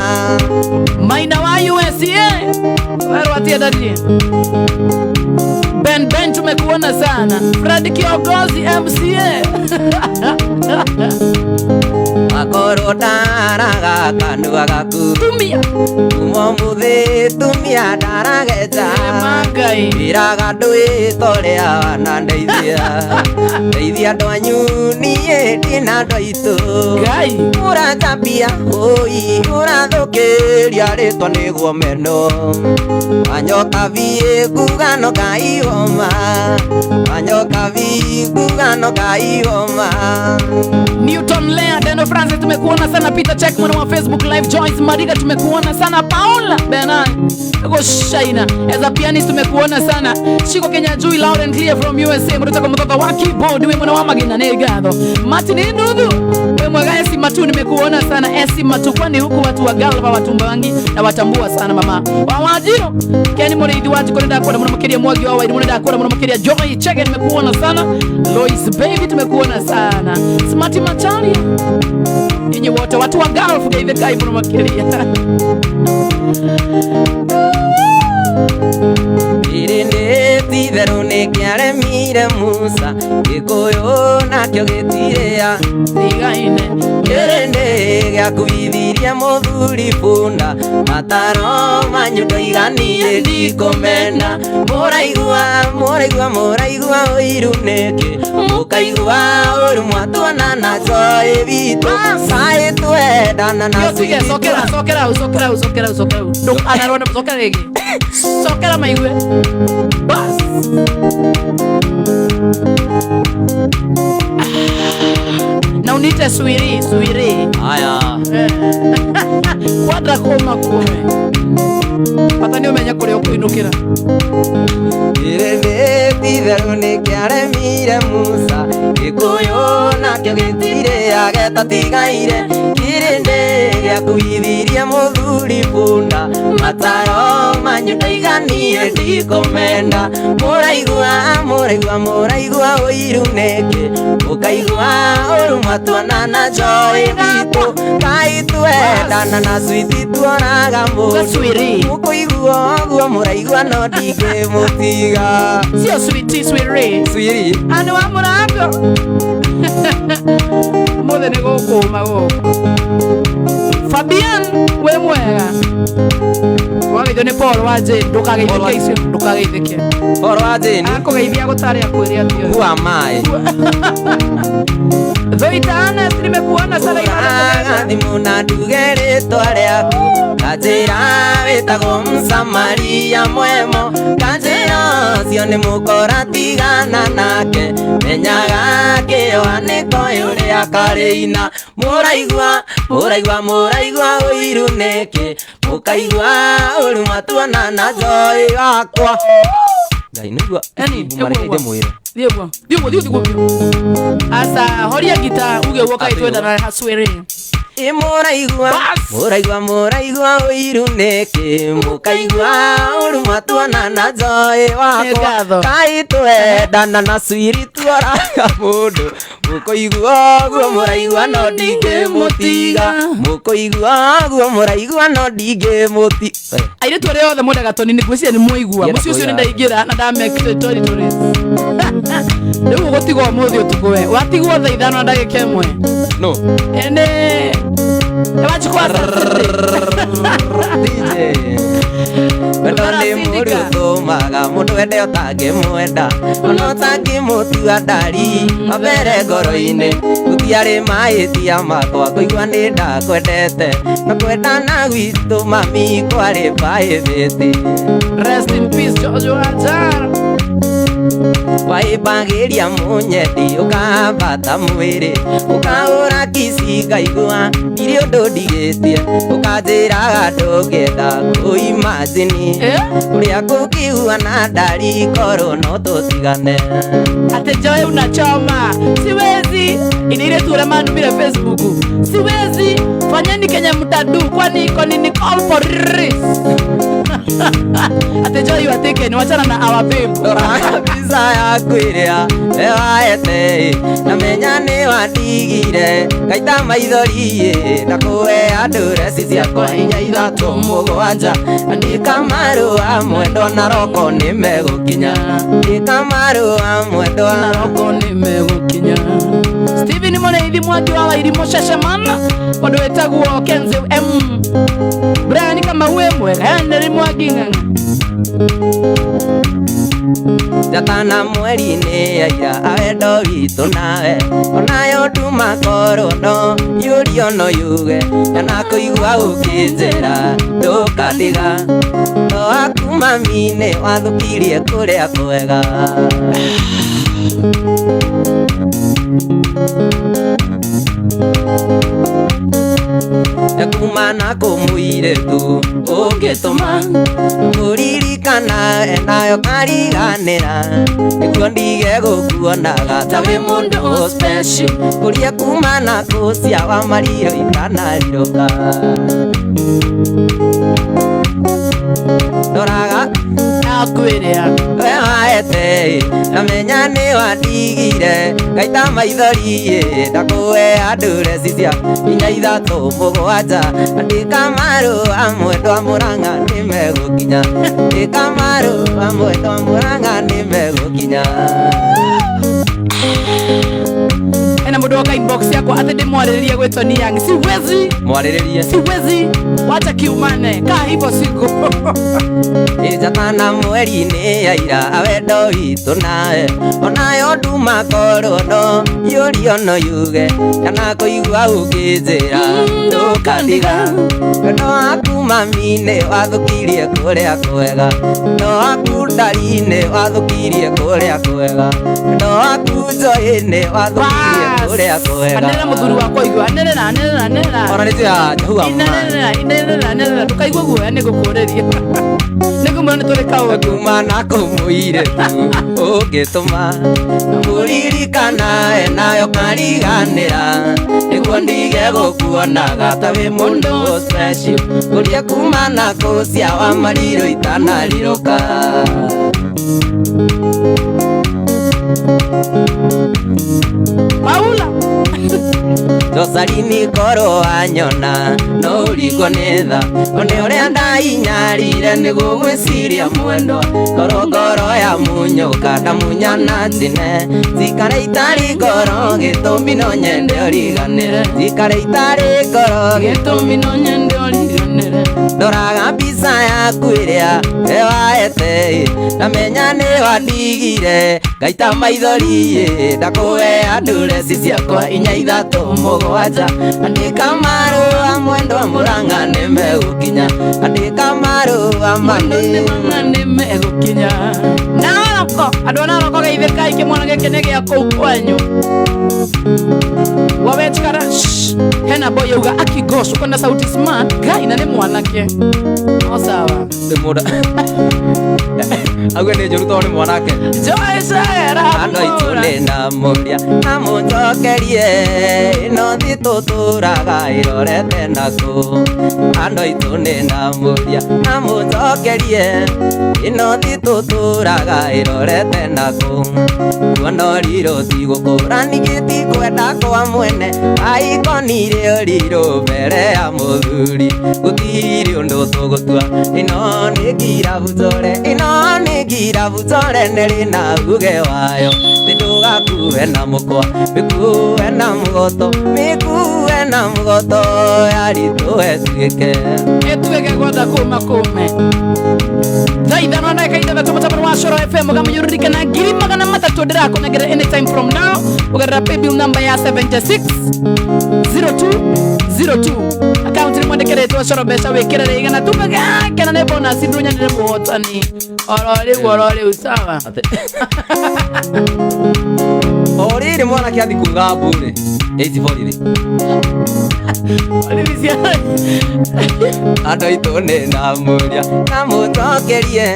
Maina wa USA wero atia dadie Ben tumekuona sana. Fred Kiongozi MCA Makoro daraga kanua gaku tumia umuthi tumia darageja Magai iraga ndwĩtorea wanandeithia ndeithia ndwanyu niĩ ndina ndwaitũ Ngai ũranjambia ũi ũrathũkĩria rĩtwa nĩguo meno wanyoka biĩ ngugano Ngai woma wanyoka biĩ ngugano Ngai woma. Newton Lea Deno Francis tumekuona sana. Peter Check mwana wa Facebook Live. Joyce Mariga tumekuona sana. Paula Benan Ego Shaina as a pianist tumekuona sana. Shiko Kenya Jui loud and clear from USA. Mrutaka mtoto wa keyboard we mwana wa magina negado. Martin Ndugu we mwaga Esi Matu nimekuona sana. Esi Matu kwani huku watu wa Galva watumba wangi na watambua sana mama wawajiro Kenny Moridi watu kwa ndakora mwana makeria mwagi wa waidi mwana ndakora mwana makeria Joy Check nimekuona sana. Lois Baby tumekuona sana. Smart Machari yenye wote watu wa Gulf gave kai mwana makeria irinde titherũ nĩ kĩaremire Musa gĩkũyũ nakĩo gĩtiria Nigaine irinde gĩakuithirie mũthuri bunda mataro manyu ndoiganie ndikũmena mũraigua Mũraigua ũiru nĩkĩ mũkaigua ũru mwatuana na Joy witũ kaĩ twendana na Sweetie. Sokera rĩngĩ sokera maigue bas na unite Sweetie haya Quadra koma kume pata nĩ ũmenya kũrĩa ũkũinũkĩra Irene itherũ nĩkĩaremire Musa Gĩkũyũ nakĩo gĩtirĩ agĩtatigaire Kĩrĩndĩ gĩakuithirie mũthuri bunda mataro manyu ndaiganie ndikũmenda Mũraigua ũiru nĩkĩ mũkaigua ũru mwatuana na Joy witũ kaĩ twendana na Sweetie tuonaga mũndũ mũkũigua ũguo mũraigua no ndingĩmũtiga sio Sweetie andũ wa mũrango mothe nĩ gũkũma gũkũ Fabian we mwega wagĩithio nĩ Paul wa Jane ndũkageithĩke icio ndũkageithĩke Paul wa Jane akũgeithia gũtarĩ akwĩrĩ atio who am I Zoitana nimekuona sana thimũ na nduge rĩtwa rĩaku kanjĩra wĩtagwo Msamaria mwemo kanjĩra ũcio nĩ mũkora tigana nake menyaga kĩoanĩko ũrĩa karĩina Mũraigua ũiru nĩkĩ mũkaigua ũru mwatuana na Joy wakwa Ngai nĩguo marekeire mwĩre Thiũguo asa horia gita uge woka itwendana na Sweetie Mũraigua ũiru nĩkĩ mũkaigua ũru mwatuana na Joy wakwa kaĩ twendana na Sweetie tuoraga mũndũ mũkũigua ũguo mũraigua no ndingĩmũtiga airĩtu arĩa othe mwendaga Toni nĩgwĩciria nĩ mũigua mũciĩ ũcio nĩ ndaingĩra na ndamekire territory rĩu ũgũtigwo ũmũthĩ ũtukũ we watigwo thaa 5 na ndagĩka 1 no ene wachukua DJ wendo nĩ mũri ũtũmaga mũndũ wende ũtangĩmwenda ona ũtangĩmũtua ndari wambere ngoro-inĩ gũtiarĩ mahĩtia makwa kũigua nĩ ndakwendete na kwendana gwitũ mami kwarĩ private rest in peace Jojo Ajar waĩmbagĩria mũnyendi ũkambata mwĩrĩ ũkaũra kisi ngaigua irĩ ũndũ ndigĩtie ũkanjĩraga ndũngĩenda kũimagine ũrĩa kũkiuana ndari korwo no tũtigane ate Joy unachoma siwezi inaitwa ule manumire Facebook siwezi fanyeni Kenya mtadu kwani iko nini call for release ate Joy watekeni wachana na our people kabisa yaku iria ewaete na menya nĩ wandigire ngaita maithori ndakũhe andũ reci ciakwa 3-7 andĩka marũa mwendwa na roko nĩ megũkinya andĩka marũa mwendwa na roko nĩ megũkinya Steven Mũrĩithi Mwangi wa Wairimũ Shashamana ũndũ wĩtagwo Kenze Brian kama we mwega Henry Mwangi ng'ang'a Jatana mweri-inĩ yaira awendo witũ nawe onayo nduma korwo no yũrio no yuge na kũigua ũkĩnjĩra ndũkandiga to waku mami nĩ wathũkirie kũrĩa kwega kuma na kũmũirĩtu ũngĩtũma mũririkana enayo kariganĩra nĩguo ndige gũkuonaga ta wĩ mũndũ special kũria kuma na kũcia wa mariro itanarirũka ndoraga akwĩrĩa we waete na menya nĩ wandigire ngaita maithori ndakũhe andũ reci cia 3-7 andĩka marũa mwendwa Mũrang'a nĩ megũkinya andĩka marũa mwendwa Mũrang'a nĩ megũkinya ena mũndũ woka inbox ya yakwa ati ndimwariririe gwitwo ni yangi siwezi mwariririe siwezi wacha kiumane ka hivyo siku ijatana mweri-inĩ ya ira awendo witũ nawe onayo nduma korono yũrio no yuge kana kũigua ũkĩnjĩra ndũkandiga wendo waku mami nĩ wathũkirie kũrĩa kwega wendo waku ndari-inĩ wathũkirie kũrĩa kwega wendo waku njoĩ nĩ wathũkirie kũrĩa kwega anĩrĩra mũthuri wakwa igua anĩrĩra ona nĩ njĩra njahuga inĩrĩra ndũkaigua guoya nĩ gũkũrĩria nĩgũmũra nĩ tũrĩ kaũndũ kuma na kũmũire tu ũngĩtũma mũririkanae nayo kariganĩra nĩguo ndige gũkuonaga ta wĩ mũndũ special kũria kuma na kũcia wa marirũ itanarirũka Paula Rosarini koro wanyona no ũringwo nĩ tha one ũrĩa ndainyarire nĩguo gwĩciria mwendwa koro ngoro ya munyũka ndamunya na njine cikare itarĩ ngoro gĩtũmi no nyende ũriganĩre cikare itarĩ ngoro gĩtũmi no nyende ũriganĩre ndoraga mbica yaku ĩrĩa wewaete ndamenya nĩ wandigire ngaita maithori ndakũhe ndureci ciakwa 4 3 7 andĩka marũa mwendwa mũranga nĩmegũkinya andĩka marũa nĩmegũkinya naroko andũ naroko geithĩkai kĩmwana gĩkĩ nĩ gĩa kũu kwanyu wawetikara hena boy yauga akigocwo kwenda sauti smart gai na nĩ mwanake no sawa nĩ mũnda agwe nĩ njũru tondũ nĩ mwanake joecera andũ aitũ nĩ ndamũria na mũnjokerie ĩno thiĩ tũtũraga ĩrorete nakũ andũ aitũ nĩ ndamũria na mũnjokerie ĩno thiĩ tũtũraga ĩrorete nakũ kuona ũrirũ ti gũkũrani gĩtikwenda kwa mwene aikonire ũrirũ mbere ya mũthuri gũtirĩ ũndũ tũgũtua ĩno nĩ ngirabucore ĩno nĩ ngirabucore nĩrĩ na nguge wayo ndũgakue na mũkwa mĩkue na mũgoto mĩkue na mũgoto yaritũhe tuĩke etuĩke gwotha kuma kume thaithano na ĩkaitha gatũmũtamũro wa Coro FM ũkamũnyũrũrĩka na 300 ndĩrakũnengera anytime from now ũgerera paybill number ya 760202 account nĩ mwandĩkĩrĩtwo Coro mbeca wĩkĩrĩre igana tũmagake na nĩ bonus ndũnyanĩre mũhotani oro rĩu sawa orĩrĩ mwanake athi kuga mbũrĩ 843 andũ aitũ nĩ ndamũria na mũnjokerie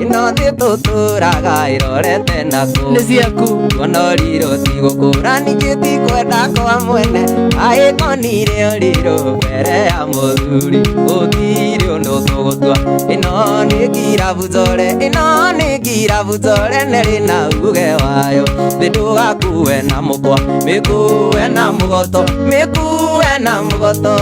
ĩno thiĩ tũtũraga ĩrorete nakũ nĩ ciaku kuona ũrirũ ti gũkũrani gĩtikwenda kwa mwene agĩkonire ũrirũ mbere ya mũthuri gũtirĩ ũndũ tũgũtua ĩno nĩ ngirabucore ĩno nĩ ngirabucore nĩrĩ na nguge wayo thĩ ndũgakue na mũkwa mĩkue na mũgoto mĩkue na mũgoto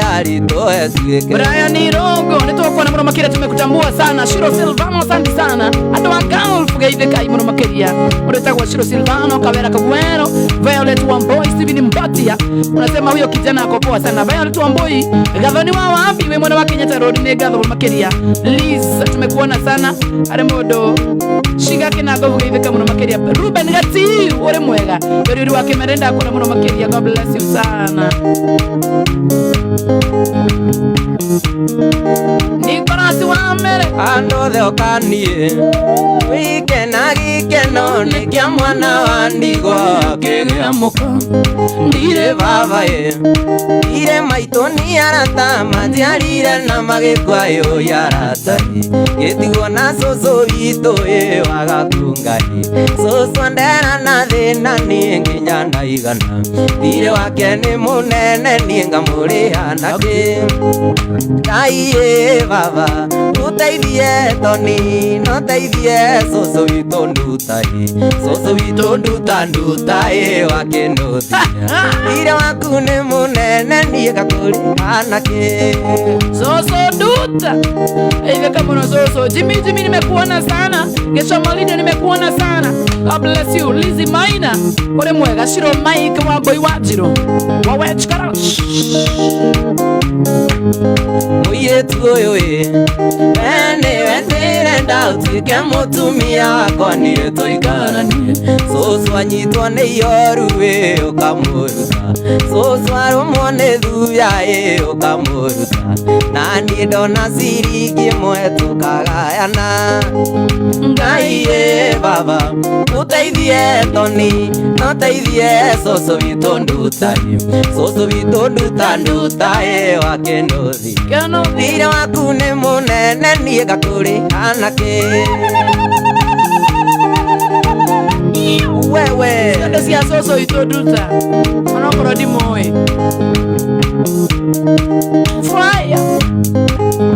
yaritũhe tuĩke Brian Irongo nĩtũkuona mũno makĩria tumekutambua sana Shiro Silvano asante sana andũ a golf geithĩkai mũno makĩria ũrĩtagwo Shiro Silvano Kawera Kagwero Violet Wamboi Steven Mbatia unasema huyo kijana ako poa sana Violet Wamboi gathoni wa wapi we mwana wa Kenyatta Road nĩ gatho makĩria Liz tumekuona sana arĩ mũndũ shiga kina govu geithĩka mũno makĩria Ruben Gati ũrĩ mwega ũrĩ wa Kimerenda kuona mũno makĩria God bless you sana Nikolasi wa mere andũ othe okanie wĩkena gĩkeno nĩ kĩa mwana wa ndigwa kĩgĩa mũka ndire baba ndire maitũ nĩ arata manjiarire na magĩkwa yarata gĩtigwo na cũcũ witũ wa Gakungai cũcũ ndera na thĩna niĩ nginya na igana ndire wake nĩ mũnene niĩ ngamũrĩha nakĩ Ngai baba uteithie toni no teithie cũcũ witũ nduta wake ndutia ndire waku nĩ mũnene niĩ ngakũrĩha nakĩ Soso duta Eiveka mwana Soso Jimmy nimekuona sana Gesha Malidio nimekuona sana God bless you. Lizzie Maina. Ore mwega shiro Mike wa boy wajiro. Wawe chikara. Muyetu oyoe. Ene wendire ndautuike mutumia kwani toikaranie. Soso anyitwa ni yoruwe ukamuruta. Soso arumone thuya ukamuruta. Nani ndona sirigi mwe tukagayana. Ngai baba uteithie toni no teithie soso vitonduta. Soso vitonduta nduta wakenothi. Thire waku ni munene nie gakuri anake. Wewe ndo cia soso vitonduta onokoro ndi moe fire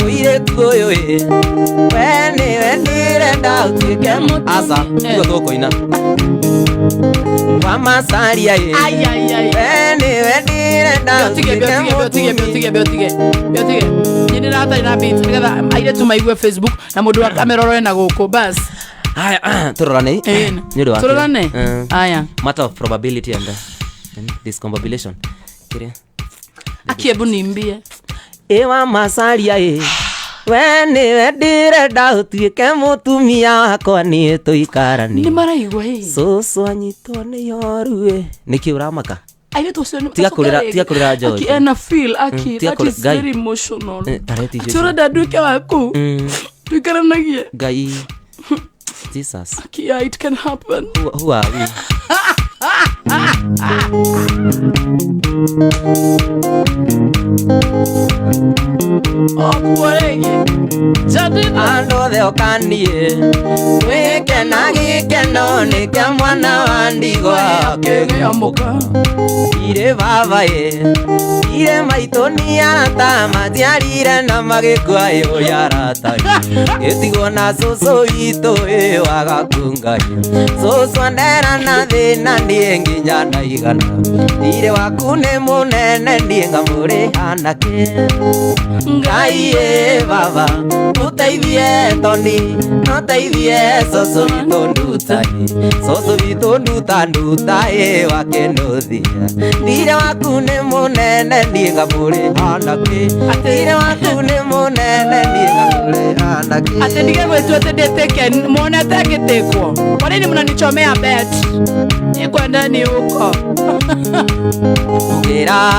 muiretu oyoe weni wendire ndautuike asa igo tukoina wa masaria ye weni wendire ndautuike biotige nyine rata ina beat nigetha aire tumaigue Facebook na mundu wa kamera na guku bas. Aya, turorane. Turorane. Aya. Matter of probability and discombobulation. Kire. Akiebu nimbie. Ewa masaria wene wendire ndautuike mutumia kwani toikarani. Ni maraigwa Soso anyitwo ni yoruwe. Niki uramaka? Ayo tucio ni tia kurira George. Aki ana feel that is very emotional. Tareti George. Tura daduke waku. Tuikaranagie. Gai. Jesus. Yeah, it can happen. Who are we? Ando de okanie weke nagike no ni kya mwana wandigwa kegeamuka ire baba ire maitoni arata majiarire na magikwa yo yarata etigwo na soso ito wagakunga soso ndera na thina ndienginya na igana ire waku ni munene ndiengamuri anake Ngai baba uteithie toni no teithie soso vitonduta nduta wakenothia ire waku ni munene ndiengamuri anake ire waku ni munene ndiengamuri anake ate ndige gwetu ate deteke muone tagetekwo kwa nini mnanichomea bet ikwenda ni uko Ngira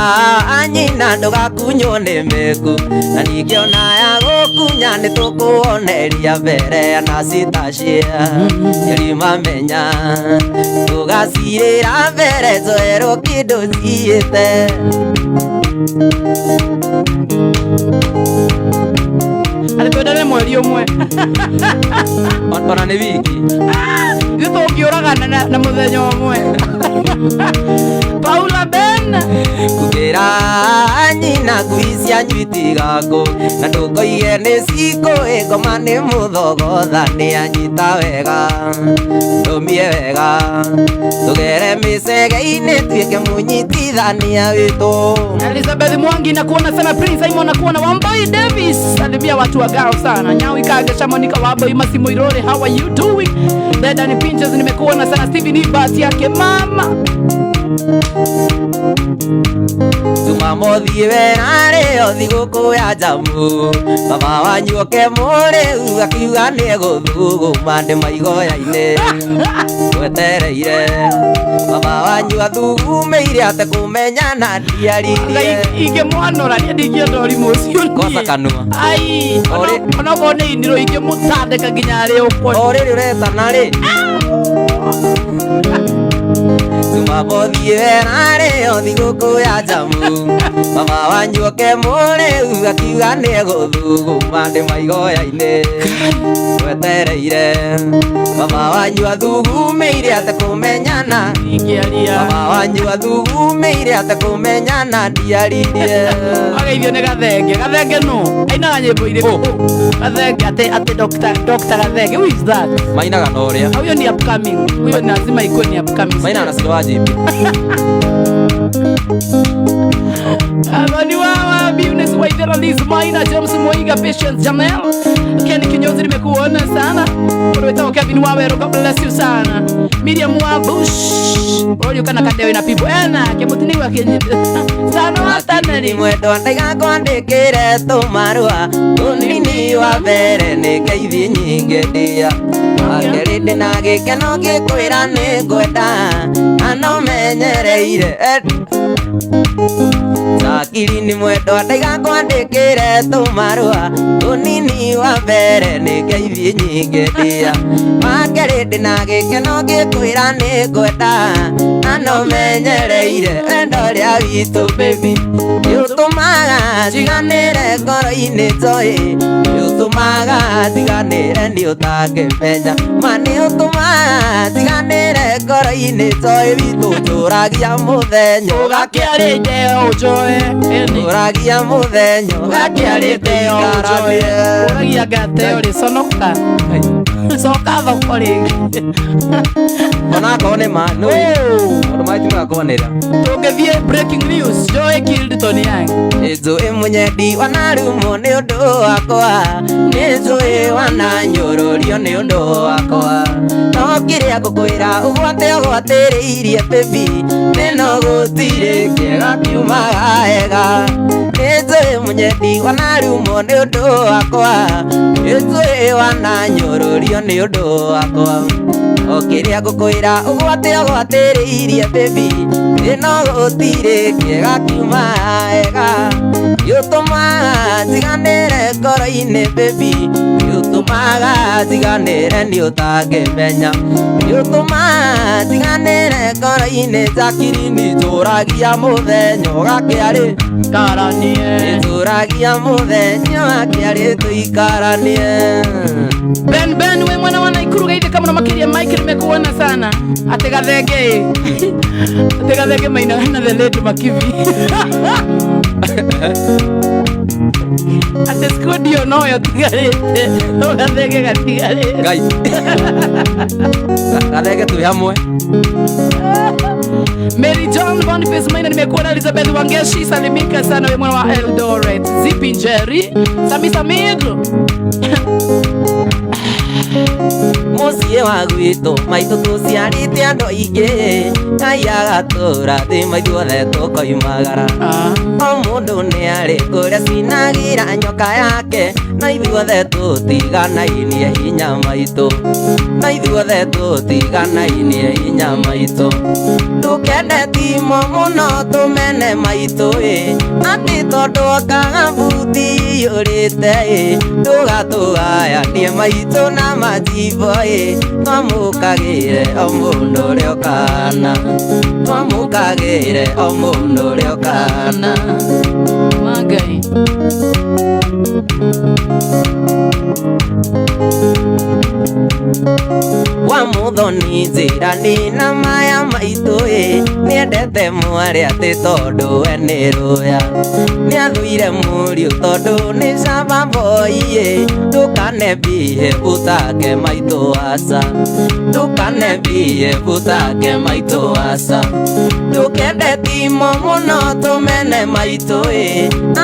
anyina ndugakunywo ni meku na ningiona ya gukunya ni tukuoneria mbere na citacia irima menya tugacirira mbere zoero kindu ciite Alipendane mweli umwe ona ni wiki yuto ukiuragana na muthenya umwe Paula Ben kugira nyina kuisia nyitigago na ndukoige ni ciko ngoma ni muthogotha ni anyita wega ndumie wega tugere misege-ini tuike munyitithania witu Elizabeth Mwangi na kuona sana Prince Simon na kuona Wamboi Davis salimia watu wa gao sana Nyawi Kagesha Monica Wamboi Masimo Irore how are you doing Dada ni Pinches nimekuona sana Steven Ibati yake mama Tumamothie werare othiguku ya jamu Mama wanyu oke muri akiuga ni guthuguma ndi maigoya-ini wetereire Mama wanyu athugumeire ate kumenyana ndiaririe ingemwanora ndingiendori mucio kosa kanua ai ona bone indiro ingemutandika nginya ari ukwo oriri uretana ri Tumamothie werare othiguku ya jamu Mama wanyu oke muri akiuga ni guthuguma ndi maigoya-ini wetereire Mama wanyu athugumeire ate kumenyana Mama wanyu athugumeire ate kumenyana ndiaririe Ageithio ni Gathenge no ainaga nyimbo iriku Gathenge ate Dr. Gathenge who is that mainaga no ria huyo ni upcoming huyo lazima ikuwe ni upcoming maina na sio jipi Abani wawa Biunes Waithera Liz Maina James Moiga Patience Janelle Kenny Kinyozi nimekuona sana Urweta Kevin Wawero God bless you sana Miriam wa Bush Oyo kana kadewe na pipo ena Kemutini wa kenyite Sano wataneri Mwendo ndaiga kwandikire tumarua Unini wa mbere ni ngeithi nyingi ndia Akerinde na gikeno gikwira ni ngwenda Ano menyereire Sakiri ni mwendo ndaiga kwandikire tumarua Unini wa mbere ni ngeithi nyingi ndia Akerinde na gikeno gikwira ni ngwenda Ano menyereire endo ria witu baby Yutumaga jiganire ngoro-ini njoe Yutumaga jiganire ni utangimenya Mani utumaga jiganire ngoro-ini njoe Witu njuragia muthenya Ugakiarite ujoe Njuragia muthenya Ugakiarite ujoe Uragia gate uri sonoka Soka thoko rĩngĩ Ona kone manu Oru maitu mwakonera Tũngĩthiĩ breaking news Joe killed Tony Young Nĩnjũĩ mũnyendi wanarumwo nĩ ũndũ wakwa Nĩnjũĩ wananyũrũrio nĩ ũndũ wakwa No kĩrĩa ngũkwĩra ũgwatĩrĩirie baby Nĩno gũtirĩ kĩega kiumaga wega Nĩnjũĩ mũnyendi wanarumwo nĩ ũndũ wakwa Nĩnjũĩ wananyũrũrio nĩ ũndũ wakwa O kĩrĩa ngũkwĩra ũgwatĩrĩirie baby Nĩno gũtirĩ kĩega kiumaga wega Yutumaga jiganire ngoro-ini baby Yutumaga jiganire ni utangimenya Yutumaga jiganire ngoro-ini Jakiri ni njuragia muthenya ugakiari Karanie Njuragia muthenya ugakiari tuikaranie Ben we mwana wana Ikuru gaite kama na makiria Mike nimekuona sana Ategathenge Ategathenge maina na the late Makivi Ate studio no yo tigarete Ugathenge gatigarete Gai Gathenge tu hamwe Mary John Boniface maina nimekuona Elizabeth Wangeshi salimika sana we mwana wa Eldoret Zipi Njeri Samisa Migro Muciĩ wa gwitũ maitũ tũciarĩte andũ aingĩ Ngai agatũrathima ithuothe tũkoimagara O mũndũ nĩ arĩ kũrĩa cinagĩra nyoka yake Na ithuothe tũtiganainie hinya maitũ Na ithuothe tũtiganainie hinya maitũ Ndũkende timo mũno tũmene maitũ Atĩ tondũ okaga mbuti yũrĩte Ndũgatũgayanie maitũ na majibo Twamũkagĩre o mũndũ ũrĩa ũkana Twamũkagĩre o mũndũ ũrĩa ũkana Magai Wa muthoni njĩra na maya maitũ Nĩendete mwarĩ atĩ tondũ we nĩ rũya Nĩathũire mũriũ tondũ nĩ camba boy Ndũkane behave ũtake maitũ aca Ndũkane behave ũtake maitũ aca Ndũkende timo mũno tũmene maitũ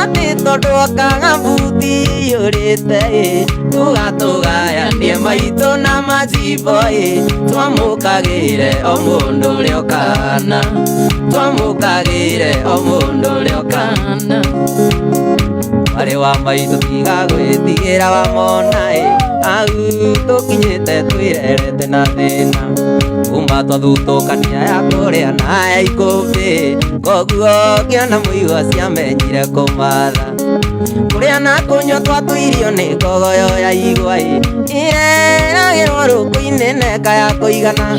Atĩ tondũ okaga mbuti yũrĩte Tũgatũgayanie maitũ na majibo Twamũkagĩre o mũndũ ũrĩa ũkana Twamũkagĩre o mũndũ ũrĩa ũkana Warĩ wa maitũ tiga gwĩtigĩra wamona Au tũkinyĩte twĩrerete na thĩna Kuma twathutũkania ya kũrĩa na ya ikũmbĩ Koguo ngĩona mũigua ciamenyire kũmatha Kũrĩa na kũnyua twatũirio nĩ ngogoyo ya igwa Ireragĩrwo rũkũ-inĩ neka ya kũigana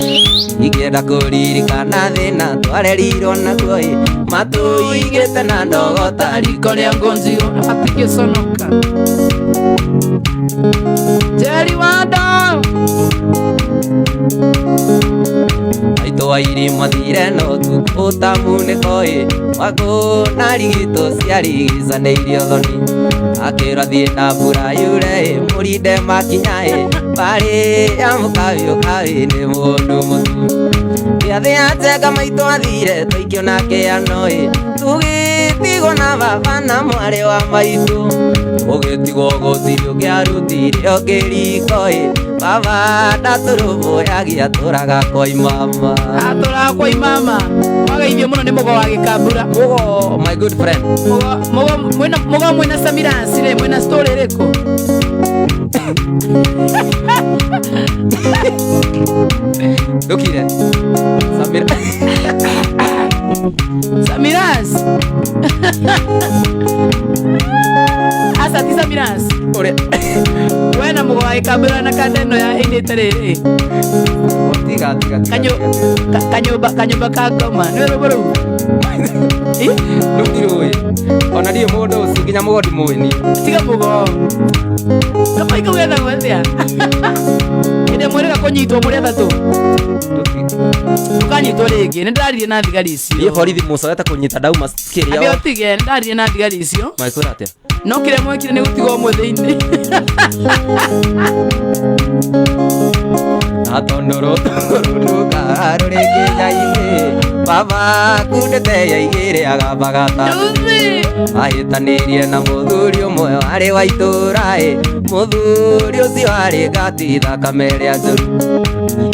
Ingĩenda kũririkana thĩna twarerirwo naguo Matũigĩte na ndogo ta riko rĩa ngũnjiũ Atikĩconoka Jerry Wando Aitũ wa irima thire no tu ũtamunĩko Wakũ na rigitũ ciarigicanĩirio thoni Akĩra thiĩ na mbura yure mũrinde makinya Barĩ ya mũkabi ũkabi nĩ mũndũ mũtu Kiathiate kama itwathire twaikio na kiano tugitigo na baba na mwari wa maitu ugitigo gutiri ukiarutire okiriko baba ndaturubuyagia turaga kwa imama aturaga kwa imama wagaithio muno ni mugo wa gikambura mugo my good friend mugo mwena Samiras ire mwena story reko Dokire Samiras asa ti Samiras ore wena mugo wa gikambura na kandeno ya indite riri tiga kanyoba kagoma nero boro Nukiro ona ndiye mundu ucinginya mugo ndimuini tiga mugo kama iko wetha gwetia inde mwereka kunyitwo muri athatu tukanyitwo ringi nindaririe na thigari icio ye borithi mucorete kunyita dauma skiria abio tige nindaririe na thigari icio maikura atia no kire mwekire ni gutigo mwe thiini atondoro ruruka rurenge nyaine baba kundete yaigire agabagata ahitanirie na muthuri umwe wari wa itura muthuri ucio ari gati thakame ria njuru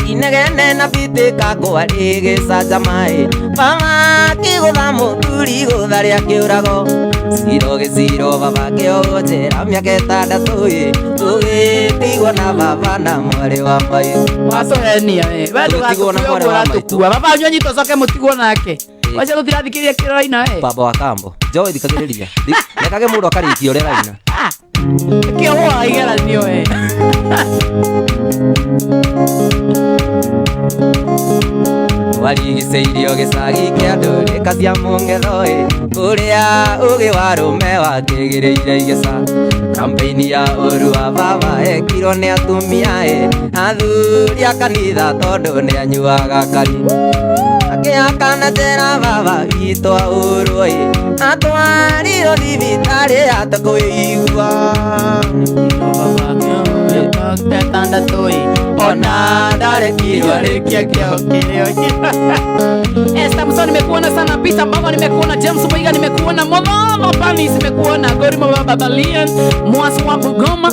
inegene na bitika kwari gicanjamae baba kigutha muthuri gutha ria kiurago ciro baba kiogo njera miaka itandatu tugitigwo na baba na mwari wa maitu wacohenia we baba nyonyi tocoke mutigwo nake wacha tutirathikiria kirora-ina we baba wa kambo njoi thikagiriria nekage mundu akarikia uria raina kio wa igeranio we warigiceirio gicagi kia ndurika cia mungetho kuria ugi wa rume wakigiriire igeca kampeini ya uru wa baba ekirwo ni atumia athuri a kanitha tondu ni anyuaga kari akiakana njera baba witũ uru atwarirwo thibitari atakwĩigua tandatu ona ndarekirwo rikia kio kirio Esther Musa nimekuona sana, Peter Mbago nimekuona, James Mwiga nimekuona, Momo Panis nimekuona, Gorimo Baba Lian, Mwasi wa Bugoma,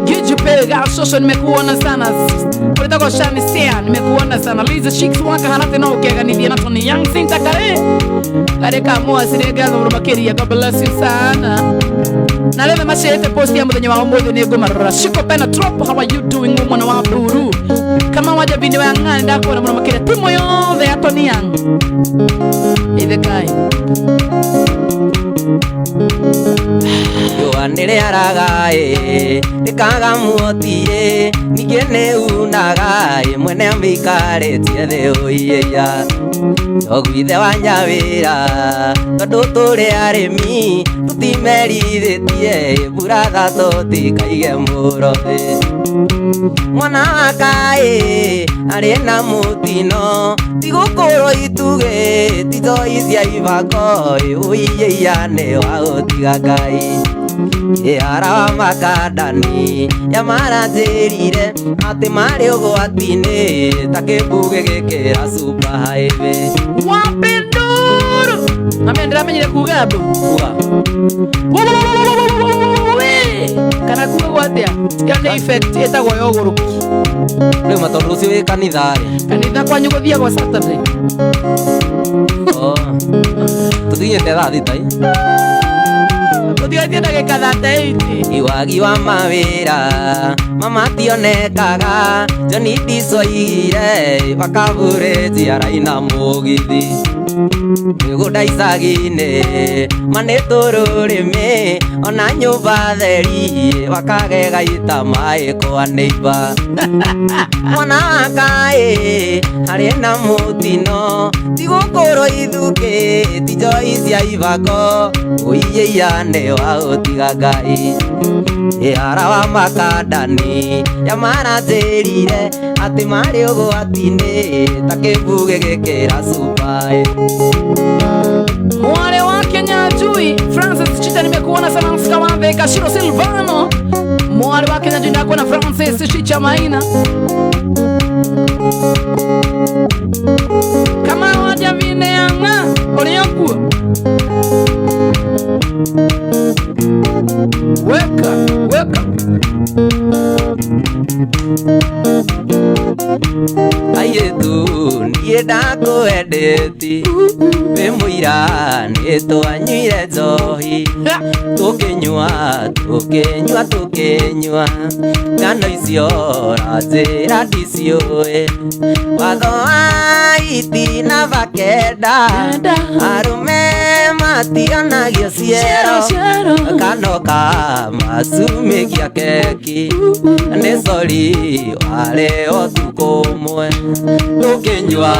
Giju Pega Shosho nimekuona sana, Politako Shani Sia nimekuona sana, Liza Shicks waka harate no kega ni Diana Tony Young Sinta Kare Kareka Mwasi Regazo Mrubakeria, God bless you sana. Na leo mashete posti ya mwenye wa Omodo ni Goma Rashiko Pena Trop. How are you doing mwana wa Buru? Kama waja bini wa ngani ndako na mwamakere timo yothe ya Tony Young Ithe kai Yoanire araga Rikaga muotire Nigene unaga Mwene amikare tiethe uiyeya Ogwithe wanyawira Tondu turi arimi Tutimerithitie Buratha tutikaige murothi Mwana wakae Ari na mutino Tigukorwo ituge Titoi cia ibako Uiyeya ne wa utiga Ngai Ara wa makandani Yamaranjirire Ati mari ugwatini Takibuge gikira super highway Wapinduru Namendera menyire kugabu Kana kuga gwatia Yone effect etagwo yoguruki Riu matondu ucio wi kanithari Kanitha kwanyu guthia gwa Saturday Tuthiete thaa thita Tuthiete ndagika 38 Iwagi wa mawira Mama tionekaga Joni ndicoigire Bakabure njiara-ina mugithi Mĩgũnda icagi-inĩ manĩtũ rũrĩmĩ ona nyũmba theri wakagega ita maĩ kwa neighbor mwana wakaĩ harĩ na mũtino tigũkorwo ithukĩ tijoi cia ibako ũiyĩia nĩ wa ũtiga Ngai Ara wa makandani yamaranjĩrire atĩ marĩ ũgwati-inĩ ta kĩmbuge gĩkĩra cubaĩ Mwale wa Kenya Jui Francis Chicha nimekuona sana msika wa Vega Shiro Silvano Mwale wa Kenya Jui nakuona Francis Chicha Maina tu niĩ ndakwendeti wĩ mũira nĩtwanyuire njohi tũkĩnyua ngano icio ranjĩra ndiciũĩ watho wa itina vakenda arũme mationagio ciero kanoka macumĩkia keki nĩ cori warĩ ũtukũ ũmwe tũkĩnyua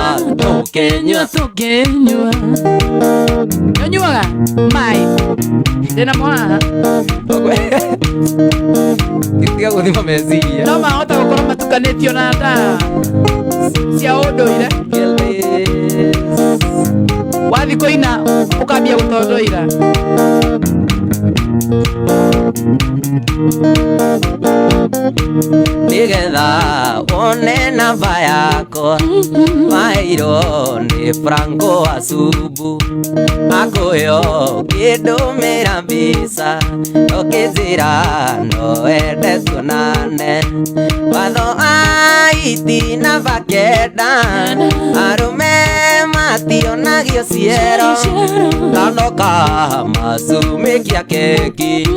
nyuaga mai ndĩna mwaha tiga gũthima meciria no mahota gũkorwo matukanĩtio na ndawa cia ũndũire wathi kũina ũkambia gũtondoira nĩgetha wone namba yakwa waheirwo nĩ Franco wa Subu akũheo kĩndũmĩra mbica ũkĩnjĩra no wende tuonane watho wa itina vakenda arũme mationagio ciero kanoka macumĩkia keki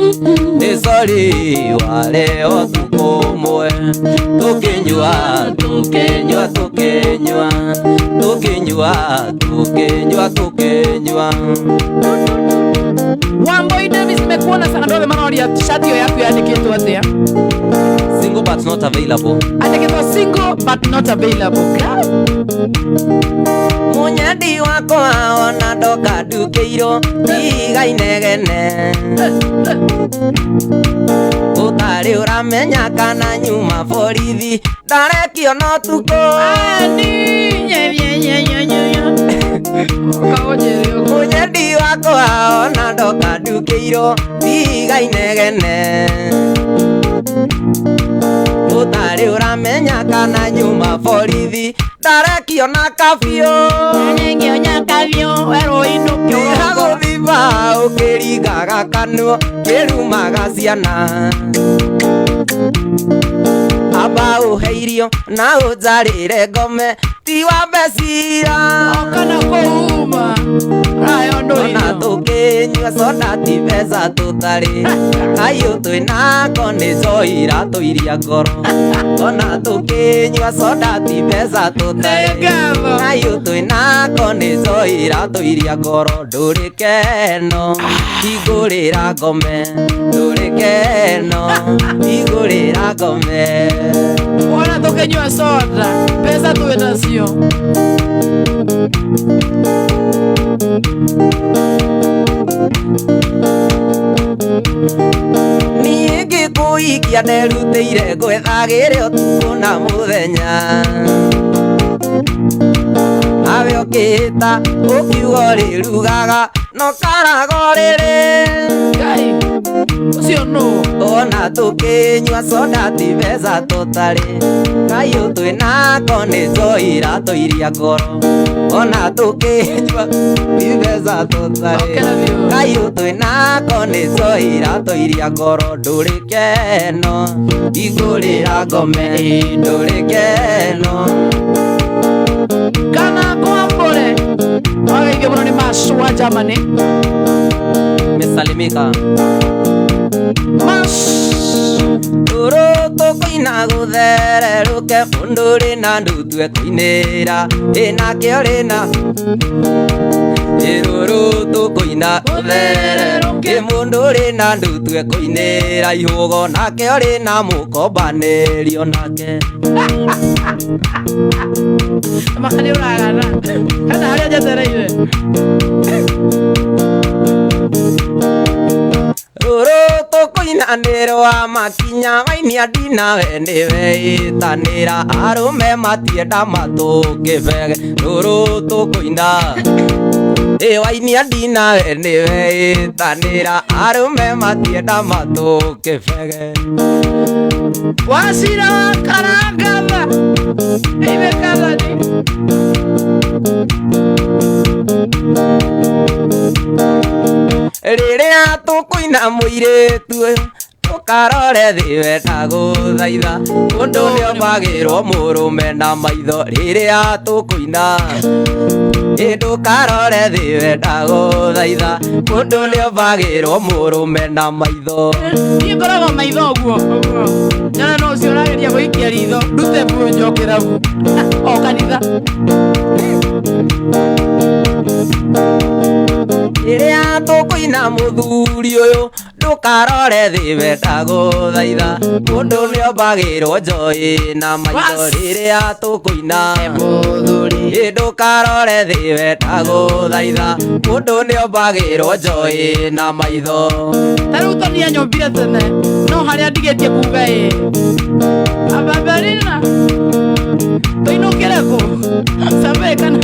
nĩ cori warĩ ũtukũ ũmwe tũkĩnyua Wamboi Davis nimekuona sana ndio maana ulia shati yako yaandikitwa atia single but not available andikitwa single but not available munyadi wakwa ona ndoka ndukeiro iga inegene utari uramenya kana nyuma borithi ndarekio no tuko munyadi wakwa ona ndoka ndukeiro iga inegene utari uramenya kana nyuma borithi ndarekio na kabio gũthiba ũkĩringaga kanua kĩrumaga ciana amba ũheirio na ũnjarĩre ngome ti wa mbecira kana kũuma ona tũkĩnyua soda ti mbeca tũtarĩ kaiũ twĩnako nĩ njohi iratũiria ngoro ona tũkĩnyua soda ti mbeca tũtarĩ kaiũ twĩnako nĩ njohi iratũiria ngoro ndũrĩ keno igũrĩra ngome ndũrĩ keno igũrĩra ngome ona tũkĩnyua soda pesa tuwe nacio niĩ ngĩkũikia nderutĩire gwethagĩre ũtukũ na mũthenya nawe ũkĩhĩta ũkiuga ũrĩrugaga no karago rĩrĩ Ngai ucio no ona tũkĩnyua soda ti mbeca tũtarĩ kaiũ twĩnako nĩ njohi iratũiria ngoro ona tũkĩnyua ti mbeca tũtarĩ kaiũ twĩnako nĩ njohi iratũiria ngoro ndũrĩ keno igũrĩra ngome ndũrĩ keno kana kwambũre wagaige mũno nĩ macua Germany mesalimika rũrũ tũkũina gũthererũke mũndũ ũrĩ na ndutue kũinĩra ĩnake ũrĩ na rũrũ tũkũina gũthererũke mũndũ ũrĩ na ndutue kũinĩra ihũgo nake ũrĩ na mũkombanĩrio nake makani ũragana kana harĩa njetereire rũrũ tũkũinanĩrwa makinya wainia ndinawe nĩwe ĩtanĩra arũme matienda matũkĩbege rũrũ tũkũina wainia ndinawe nĩwe ĩtanĩra arũme matienda matũkĩbege wasira wa karangava imekazani rĩrĩa tũkũina mũirĩtu ndukarore thi wetago thaitha mundu niobagirwo murume na maitho riria tukuina ndukarore thi wetago thaitha mundu niobagirwo murume na maitho ni ngoragwo maitho guo nyana no cio rageria guikia ritho ndute bunjo kirabu o kanitha riria tukuina muthuri uyu ndukarore thi wetago thaitha mundu niobagirwo njoi na maitho riria tukuina muthuri ndukarore thi wetago thaitha mundu niobagirwo njoi na maitho tariu tonia nyombire tene no haria ndigetie kuga ababarina toinukire ku sabe kana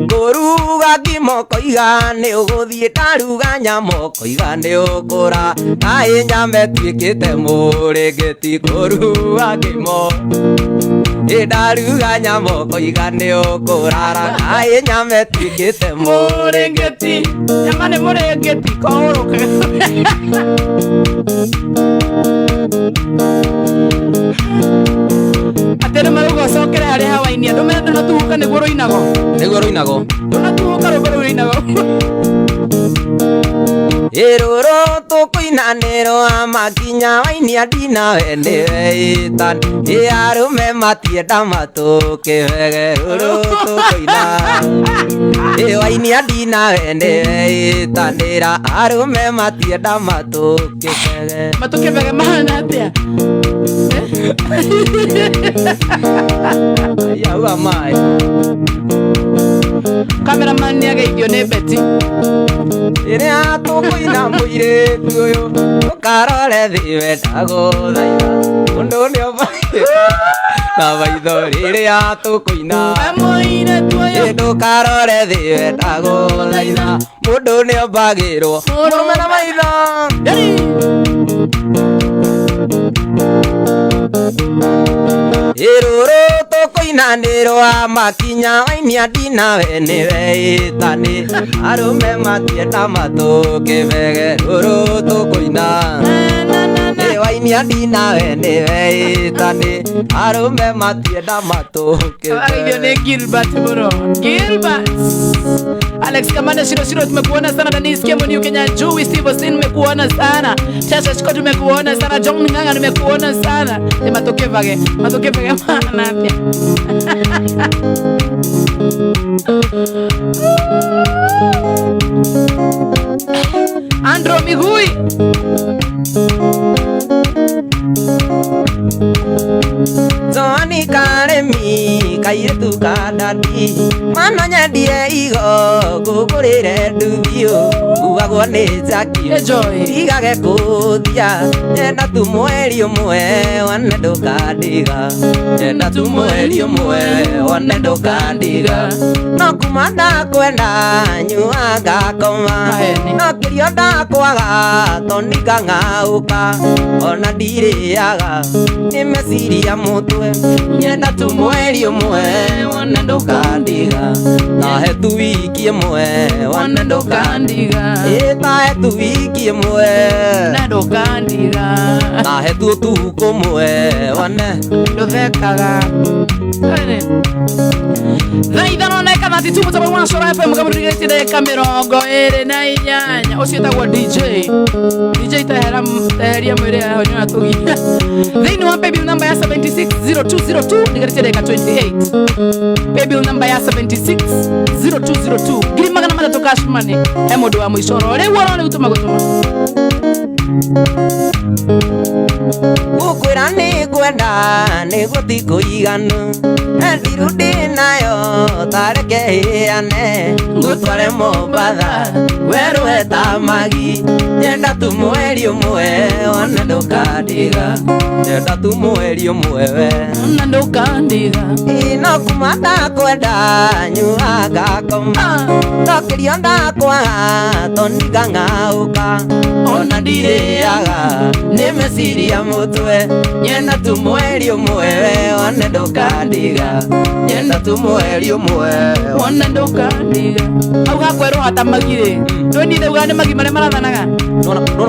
ngoruga ngimoko igane uguthie taruga nyamoko igane ukura ai nyambe twikite murengeti ngoruga ngimo ndaruga nyamoko igane ukura ai nyambe twikite murengeti nyamane murengeti koroka atere marugo sokere hari hawaini ndo menda no tuhuka niguo ruinago no tuhuka ruinago eroro tukuinaniro amakinya waini adina wene itan arume matienda matuke wege roro tukuina waini adina wene itanira arume matienda matuke wege mahana atia yawa mai cameraman ni ageithio ni Betty iria tukuina muiretu uyu ukarore thi wetago thaitha mundu niobagirwo na maitho riria tukuina muiretu uyu ndukarore thi wetago thaitha mundu niobagirwo murume na maitho iruru tukuinanirwo amakinya waini adina wene weitani arume matienda matuke wege ruru tukuina waini adina wene weitani arume matienda matuke wege ni Gilbert bro Gilbert Alex Kamanda 00 tumekuona sana Dennis Kemoni Kenya Juu Steve Austin tumekuona sana Chasha Chiko tumekuona sana John Nganga tumekuona sana matoke vage maana pia Andro Migui Zoni karemi kairetu kadadi mana nyendire igo gugurire ndubio ugagwo ni Jackie igage kuthia enda tu mweri umwe wane ndukandiga enda tu mweri umwe wane ndukandiga no kumanda kwenda nyuanga koma no kirio ndakwaga tonika ngauka ona ndiriaga nimesiria mutwe nyenda tu mweri umwe wane ndukandiga nahe tu wiki imwe wane ndukandiga tahe tu wiki imwe ndukandiga nahe tu tuko mwe wane nduthekaga Zaida na eka nati tumu taba wana Shora FM kama ndigeti deka mirongo ere na inyanya Osietagwa DJ taheria mwere ya honyo atugi Thini wa paybill number ya 760202 ndigeti deka 28 Paybill number ya 760202 Gili magana mada to cash money Emodo wa mwishoro Re wala utuma gutuma Ukwira ni kwenda ni gutiko iganu Ndirudi nayo tareke hiane ngutware Mombatha werwe tamagi nyenda tu mweri umwe wana ndukandiga nyenda tu mweri umwe we wana ndukandiga ino kumanda kwenda nyuanga koma tokirio ndakwa toniga ngauka ona ndire ndirĩaga nĩ meciria mũtwe nyenda tu mweri ũmwe one ndũkandiga nyenda tu mweri ũmwe one ndũkandiga au hakwerwo hata magire ndonire uga nĩ magi marĩa marathanaga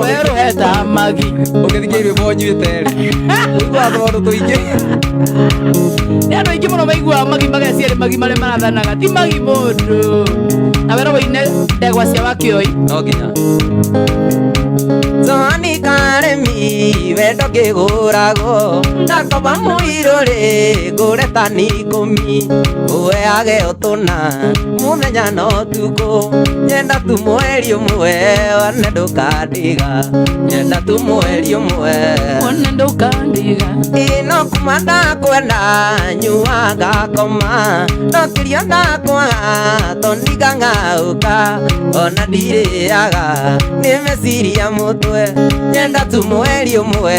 werwo heta magi ũgĩthikĩrio bonyuĩte ũigua tondũ tũingĩ nĩ andũ aingĩ mũno maiguaga magi mageciarĩ magi marĩa marathanaga ti magi mũndũ na werwo wĩine ndegwa cia wakĩoi no nginya Zoni karemi wendo kĩgũragwo ndakoba mũirũrĩ ngũre tani ikũmi ũheage ũtũna mũthenya na ũtukũ nyenda tu mweri ũmwe one ndũkandiga nyenda tu mweri ũmwe one ndũkandiga ino kuma ndakwenda nyua ngakoma no kĩrio ndakwaga tondiga ngauka ona ndirĩaga nĩ meciria mũtwe nyenda tu mweri ũmwe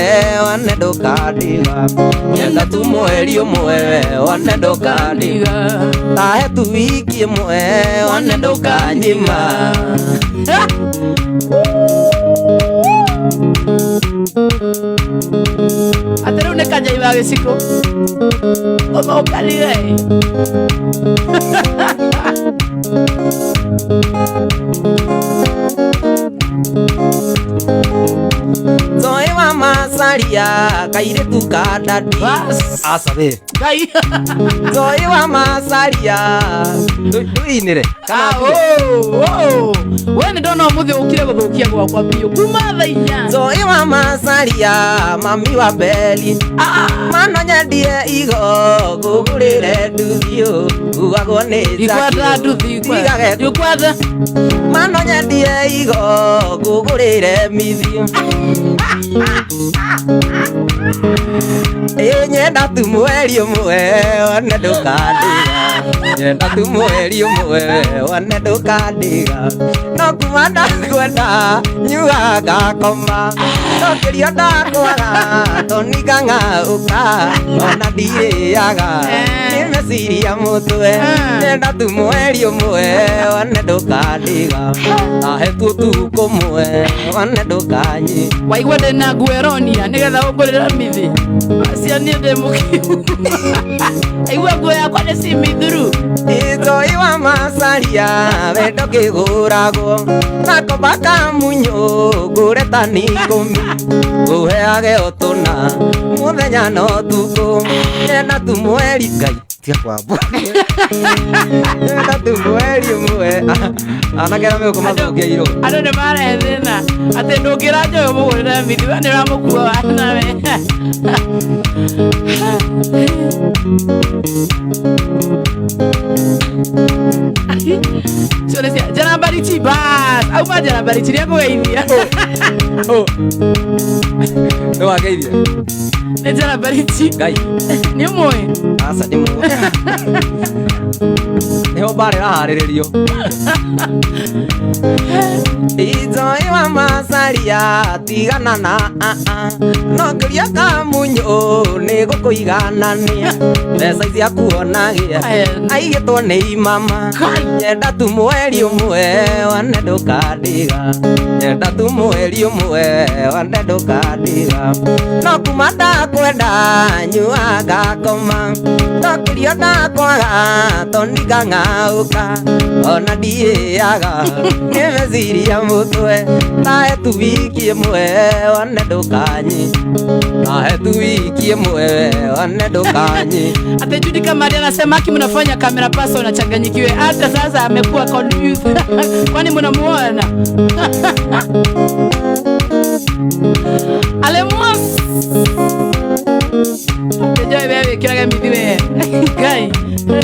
one ndũkandiga nyenda tu mweri ũmwe one ndũkandiga tahe tu wiki ĩmwe one ndũkanyima atĩ rĩu nĩ kanjai wa gĩciko ũmaukanire Zoe wa masaria kairĩtu ka ndandi acabe ngai Zoe wa masaria ndũinĩre we nĩ ndona ũmũthĩ ũkire gũthũkia gwakwa biũ kuma thaa inya Zoe wa masaria mami wa Beli mano nyendie igo ngũgũrĩre nduthi ngugagwo nĩ ikwenda nduthi ikwenda mano nyendie igo ngũgũrĩre mithio nyenda tu mweri ũmwe one ndũkandiga nyenda tu mweri ũmwe one ndũkandiga no kuma ndakwenda nyuga ngakoma no kĩrio ndakwaga toninga ngauka ona ndirĩaga nĩ meciria mũtwe nyenda tu mweri ũmwe one ndũkandiga tahe tu ũtukũ ũmwe one ndũkanyi waigua ndĩna ngueronia nĩgetha ũngũrĩra mithi acia niĩ ndĩ mũkiu aigua nguo yakwa nĩ cimithuru Zoe wa masaria wendo kĩgũragwo gakomba ka munyũ ngũre tani ikũmi ũheage ũtũna mũthenya na ũtukũ nyenda tu mweri ngai tia kwamba nyenda tu mweri ũmwe anake na megũkũmathũkia irũ andũ nĩ marehe thĩna atĩ ndũngĩra njoyo mũgũrĩre mithi we nĩ ũramũkua wanawe cionecia Janabarichi bas auma Janabarichi nĩ akũgeithia nĩ wageithia nĩ Janabarichi ngai nĩ ũmũĩ aca nĩ mũĩ nĩho mbarĩ raharĩrĩrio Zoe wa masaria tigana na no kĩria ka munyũ nĩ gũkũiganania mbeca icia kuonagĩa aigĩtwo nĩ imama nyenda tu mweri ũmwe one ndũkandiga nyenda tu mweri ũmwe one ndũkandiga no kuma ndakwenda nyua ngakoma no kĩrio ndakwaga toninga ngauka ona ndirĩaga nĩ meciria mũtwe tahe tu wiki ĩmwe one ndũkanyi tahe tu wiki ĩmwe one ndũkanyi Ate Judy Kamari anasema aki mnafanya kamera pasa unachanganyikiwe hata sasa amekuwa confused kwani mnamuona Alemos Tejo bebe kiraga midiwe kai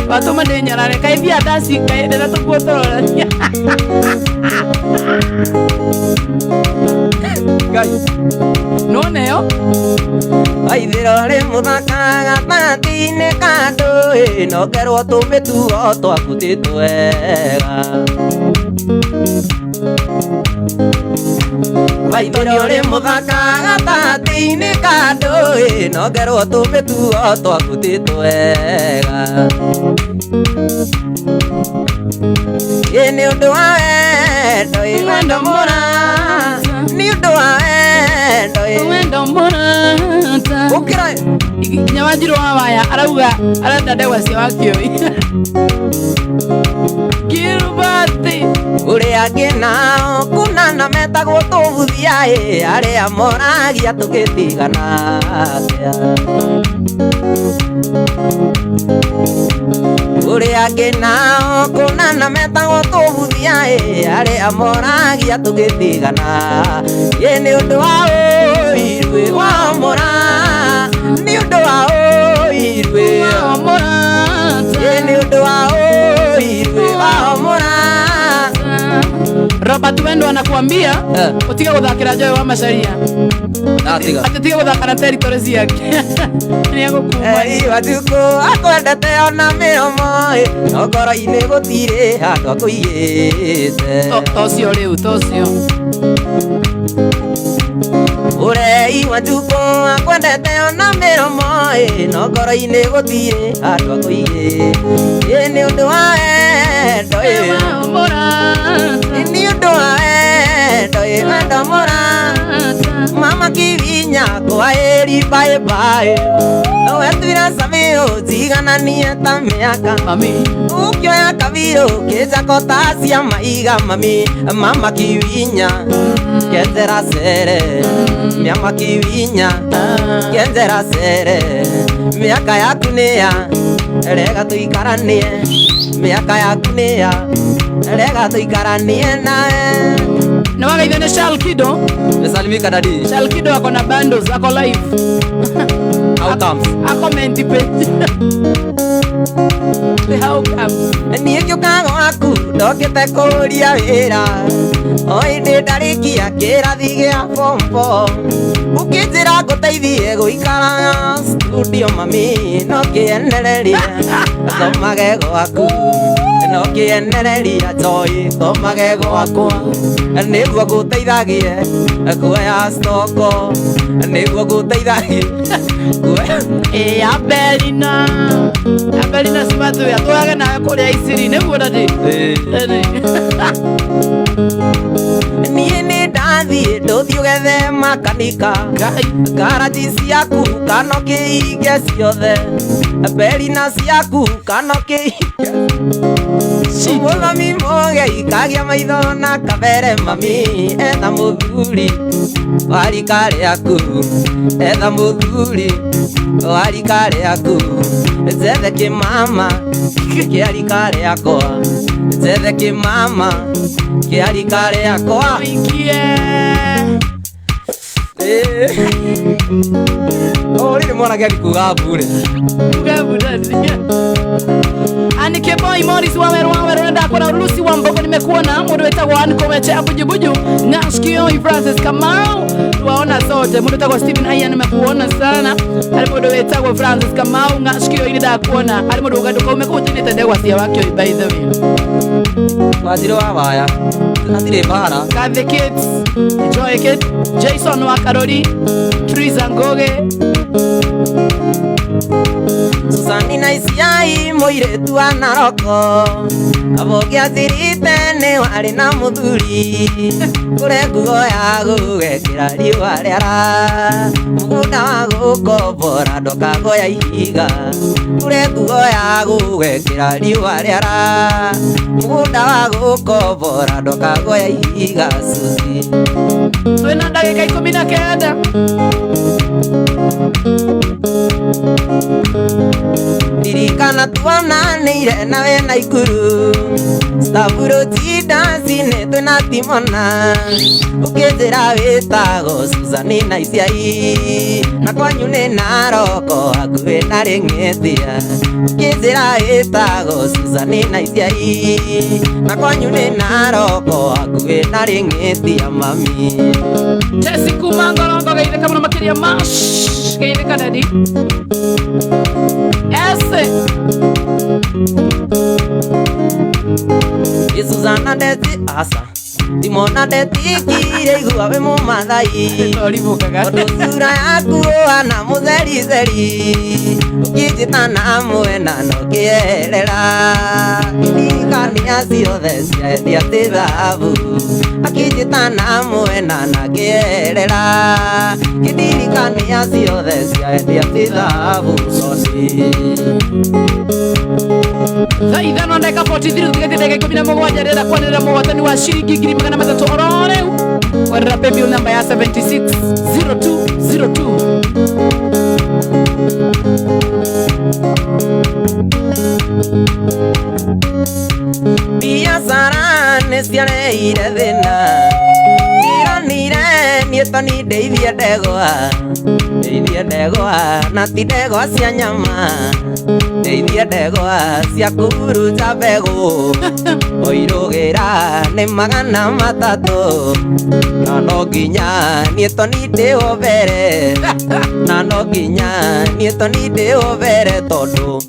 watu madenya rare kai via dasi kai dela to kuotora Ngai noneo aithĩrore mũthaka gatagatĩ-inĩ ka ndũĩ nokerwo tũmĩtugo twaku ti twega aithĩrore mũthaka gatagatĩ-inĩ ka ndũĩ nokerwo tũmĩtugo twaku ti twega nĩ ũndũ wa wendo wendo mũra nĩ ũndũ wa wendo wendo murata ukira Nyawanjiru wabaya arauga arenda ndegwa cia wakioi Kirubati uria nginao kunana metagwo tubuthia aria moragia tugitigana uria nginao kunana metagwo tubuthia aria moragia tugitigana ye ni undu wa uirwe wa mora ni undu wa uirwe wa murata ye ni undu wa uirwe wa mora Robert Wendo anakuambia utige guthakira Joy wa Macharia atitige guthakira territory ciake ni agukuma watuko akwendete ona miromo ngoro-ini gutire handu akuigite tocio riu tocio urei watuko akwendete ona miromo ngoro-ini gutire handu akuigite ni undu wa endo ni undu wa endo wendo murata mama kivinya kwa eri bye bye no etwira samio zigananie ta miaka mami ukioya kaviro keja kotasia maiga mami mama kivinya kendera sere mama kivinya kendera sere miaka yaku niya rega tuikaranie miaka yaku niya rega tuikaranie nae na wagaithane Shalkido Salimika dadi Shalkido ako na bundles ako live how comes ako menti page how comes niä kä å kago waku ndokete kå ria wä ra oi ndä ndarikia kä rathi gä a bombo ukä njä ra ngå teithie gå ikara studio mami no kä enereria thomage gwaku no kä enereria Joy thomage gwakwa nä guo ngå teithagie kuoya stoko nä guo ngå teithagie Abelina simatu ya tuage nawe kuria Isiri niguo ndadi niä nä ndathiä ndå thiä å gethe makanika garaji ciaku kano kä inge ciothe Belina ciaku kano kä inge mami mogei kagia maitho na kabere mami etha muthuri warika riaku etha muthuri warika riaku zethe kimama kiarika riakwa zethe kimama kiarika riakwa ori ni mwana gani kuga bure Anike boy Morris waweru nenda kwa Lucy wa Mbogo nimekuona mundu wetagwa Anikomeche abujubuju Ngashkio Francis Kamau tuwaona sote mundu wetagwa Stephen Aya nimekuona sana alipodo wetagwa Francis Kamau Ngashkio ile da kuona alipodo ugaduka umekuja ni tendegwa cia wakio by the way waziro wabaya atire bara Got the kids Joy Kid Jason wa Karori Triza Ngoge Susanina Isiai muiretu wa Naroko abogia thirite ni wari na muthuri kure nguo ya gugekira riua riara mugunda wa gukobora ndokagoya ihiga kure nguo ya gugekira riua riara mugunda wa gukobora ndokagoya ihiga Susi twina ndagika 19 Dirikana tuonanĩire nawe Naikuru Stavuro Jidansi-inĩ twĩna timona ũkĩnjĩra wĩtagwo Susanina Isiai na kwanyu nĩ Naroko hakuhĩ na Rĩng'ĩthia ũkĩnjĩra wĩtagwo Susanina Isiai na kwanyu nĩ Naroko hakuhĩ na Rĩng'ĩthia mami Jesse Kuma Ngorongo geithĩka mũno makĩria mash geithĩka dadi Ese Susana Ndeti asa Timona ndetikire igua we mumathai Sura yaku ana mutheri theri Ukijita na mwena no kierera Ndirikania ciothe ciendia ti thahabu Akijita na mwena na kierera Ndirikania ciothe ciendia ti thahabu Thaa ithano ndagĩka 43 tũtigĩtie ndagĩka 17 rĩrĩa kwanĩrĩra mũhotani wa ciringi 300 oro rĩu kwanĩrĩra paybill namba ya 760202 biacara nĩciareire thĩna ndiranire niĩ toni ndeithie ndegwa na ti ndegwa cia nyama ndeithie ndegwa cia kũhuruja mbegũ oirũgĩra nĩ 300 na no nginya niĩ toni ndĩhũthĩre na no nginya niĩ toni ndĩhũthĩre tondũ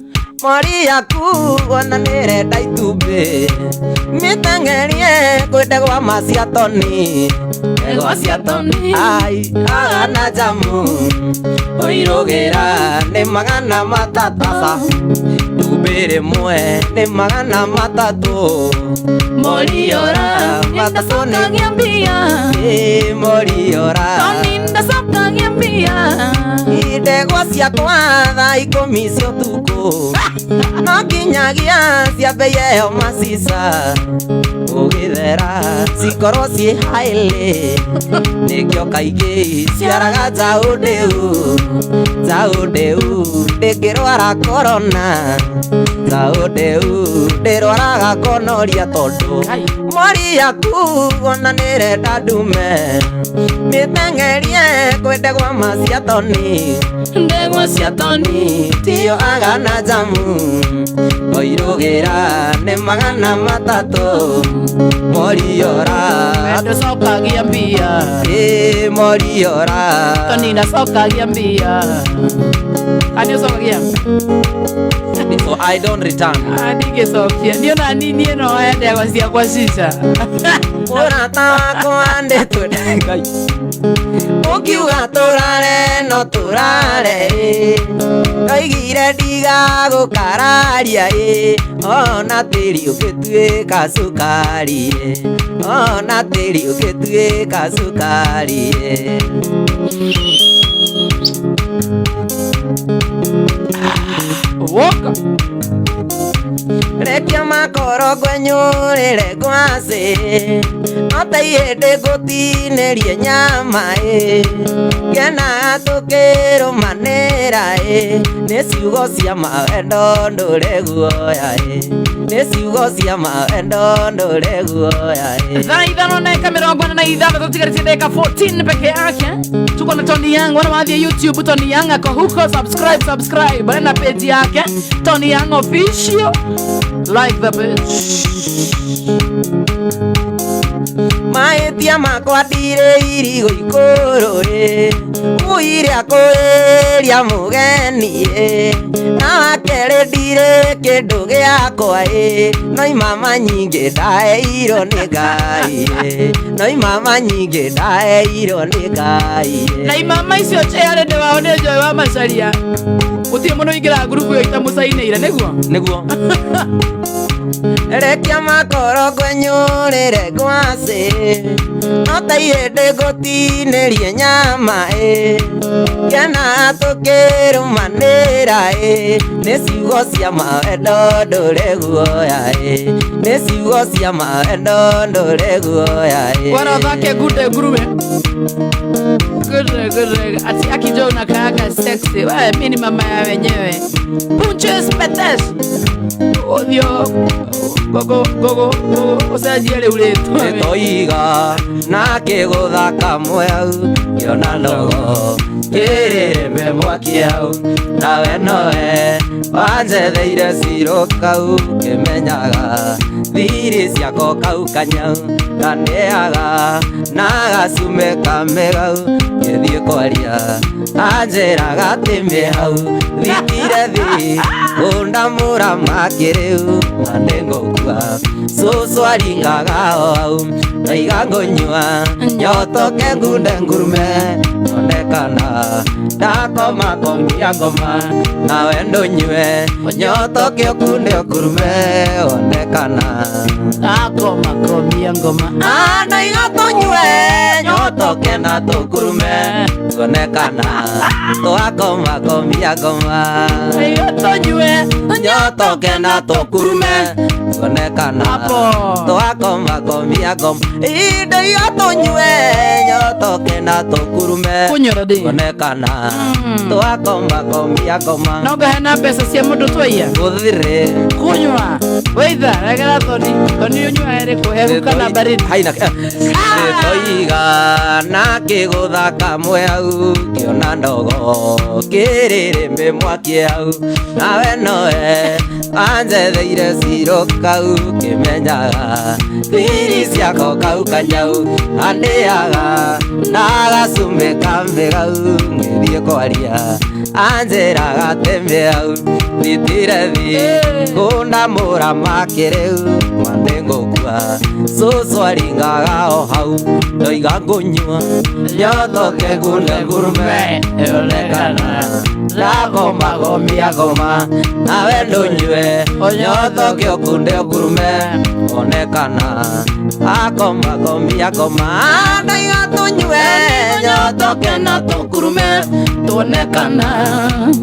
mori yaku ona nĩrenda itumbĩ mĩteng'erie kwĩ ndegwa macia toni ndegwa cia toni ai agana jamu oirũgĩra nĩ 300 itumbĩ rĩmwe nĩ 300 Moriora ndacokagia mbia Moriora toni ndacokagia mbia ndegwa ciakwa thaa 10 cia ũtukũ no nginyagia ciambe ĩyo macica ũgĩthera cikorwo ciĩ haĩlĩ nĩkĩo kaingĩ ciaraga njaũ ndĩu ndĩngĩrwara korona njaũ ndĩu ndĩrwaraga konoria tondũ mori yaku ona nĩrenda ndume mĩteng'erie kwĩ ndegwa macia toni ndegwa cia toni tiyo agana jamu oirũgĩra nĩ 300 Moriora ndacokagia mbia Moriora toni ndacokagia mbia ani ucokagia so I don't return ndigĩcokia ndiona niĩ no ndegwa ciakwa cica mũrata wakwa ndĩtwende Ngai ũkiuga tũrare no tũrare oigire ndigagũkararia ona tĩri ũgĩtuĩka cukari ona tĩri ũgĩtuĩka cukari woka rekia makoro ngwenyũrĩre ngwacĩ no ta ihĩndĩ ngũtinĩrie nyama ngena tũkĩrũmanĩra nĩ ciugo cia mawendo ndũrĩ guoya nĩ ciugo cia mawendo ndũrĩ guoya thaa ithano na dakika 46 tũtigarĩtie dakika 14 peke yake tuko na Tony Young wana maadhi YouTube Tony Young ako huko subscribe na page yake Tony Young official like the page mahĩtia makwa ndirĩ irigũ ikũrũ uire akwĩria mũgeni na wakerĩ ndirĩ kĩndũ gĩakwa no imama nyingĩ ndaheirwo nĩ Ngai no imama nyingĩ ndaheirwo nĩ Ngai na imama icio ciarĩ ndĩ wao nĩ Joy wa Macharia gũtirĩ mũndũ ingĩra ngurubu ĩyo itamũcainĩire nĩguo rekia makoro ngwenyũrĩre ngwacĩ no ta ihĩndĩ ngũtinĩrie nyama ngena tũkĩrũmanĩra nĩ ciugo cia mawendo ndũrĩ guoya nĩ ciugo cia mawendo ndũrĩ guoya bwana thake gude ngurube Good. Ati akija unakaaga sexy. Wewe mimi ni mama ya wenyewe. Punches petes. Odio. Gogo. Usajiele uletu. Toiga na kegotha kamwe au. Kiona logo. Kirebe mwakiau. Nawe noe. wanjetheire ciro kau kimenyaga thiri ciako kau kanyau kaneaga na gacume kamegau githie kwaria anjiraga timi hau thikire thi undamura makiriu na ningukua cucu aringaga hau naiga ngũnyua nyotoke ngunde ngurume onekana ndakoma komia ngoma nawe ndũnyue nyotoke ũkunde ũkurume onekana ndakoma komia ngoma naiga tũnyue nyotoke na tũkurume onekana twakoma komia ngoma naiga tũnyue nyotoke na tũkurume onekana twakoma komia ngoma ndaiga tũnyue nyotoke na tũkurume onekana twakoma komia ngoma no ngahena mbeca cia mũndũ twaiya gũthire kunywa weitha regera thoni ũnyua ĩrĩkũ hehu kana baridi haina toiga na kĩgũtha kamwe hau kĩona ndogo kĩrĩrĩmbĩ mwaki hau nawe nowe anjetheire ciro kau kĩmenyaga thiri ciako kau kanyau andĩaga na gacume kambe gau ngĩthiĩ kwaria anjĩraga teme hau thitire thi kũndamũra makĩrĩu mandĩngũkua cucu aringaga o hau ndoiga ngũnyua nyotoke ngunde ngurume onekana ndakoma komia ngoma nawe ndũnyue nyotoke ũkunde ũkurume onekana akoma komia ngoma ndaiga tũnyue nyotoke na tũkurume tuonekana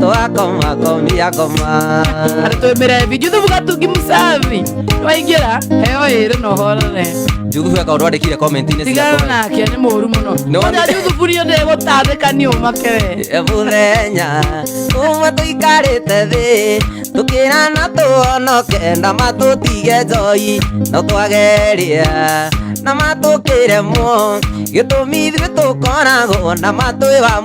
twakoma komia ngoma aratwĩmĩra video thubugatungi musavi waingĩra heo ĩrĩ na ũhorere Juthubu eka ũrwandĩkire comment-inĩ tigana nake nĩ mũru mũno ona Juthubu rio ndĩgũtathĩkania ũmakere mũthenya ũmwe tũikarĩte thĩ tũkĩrana tũhonoke na matũtige njoi no twageria na matũkĩremwo gĩtũmi ithuĩ tũkoragwo na matwĩ wa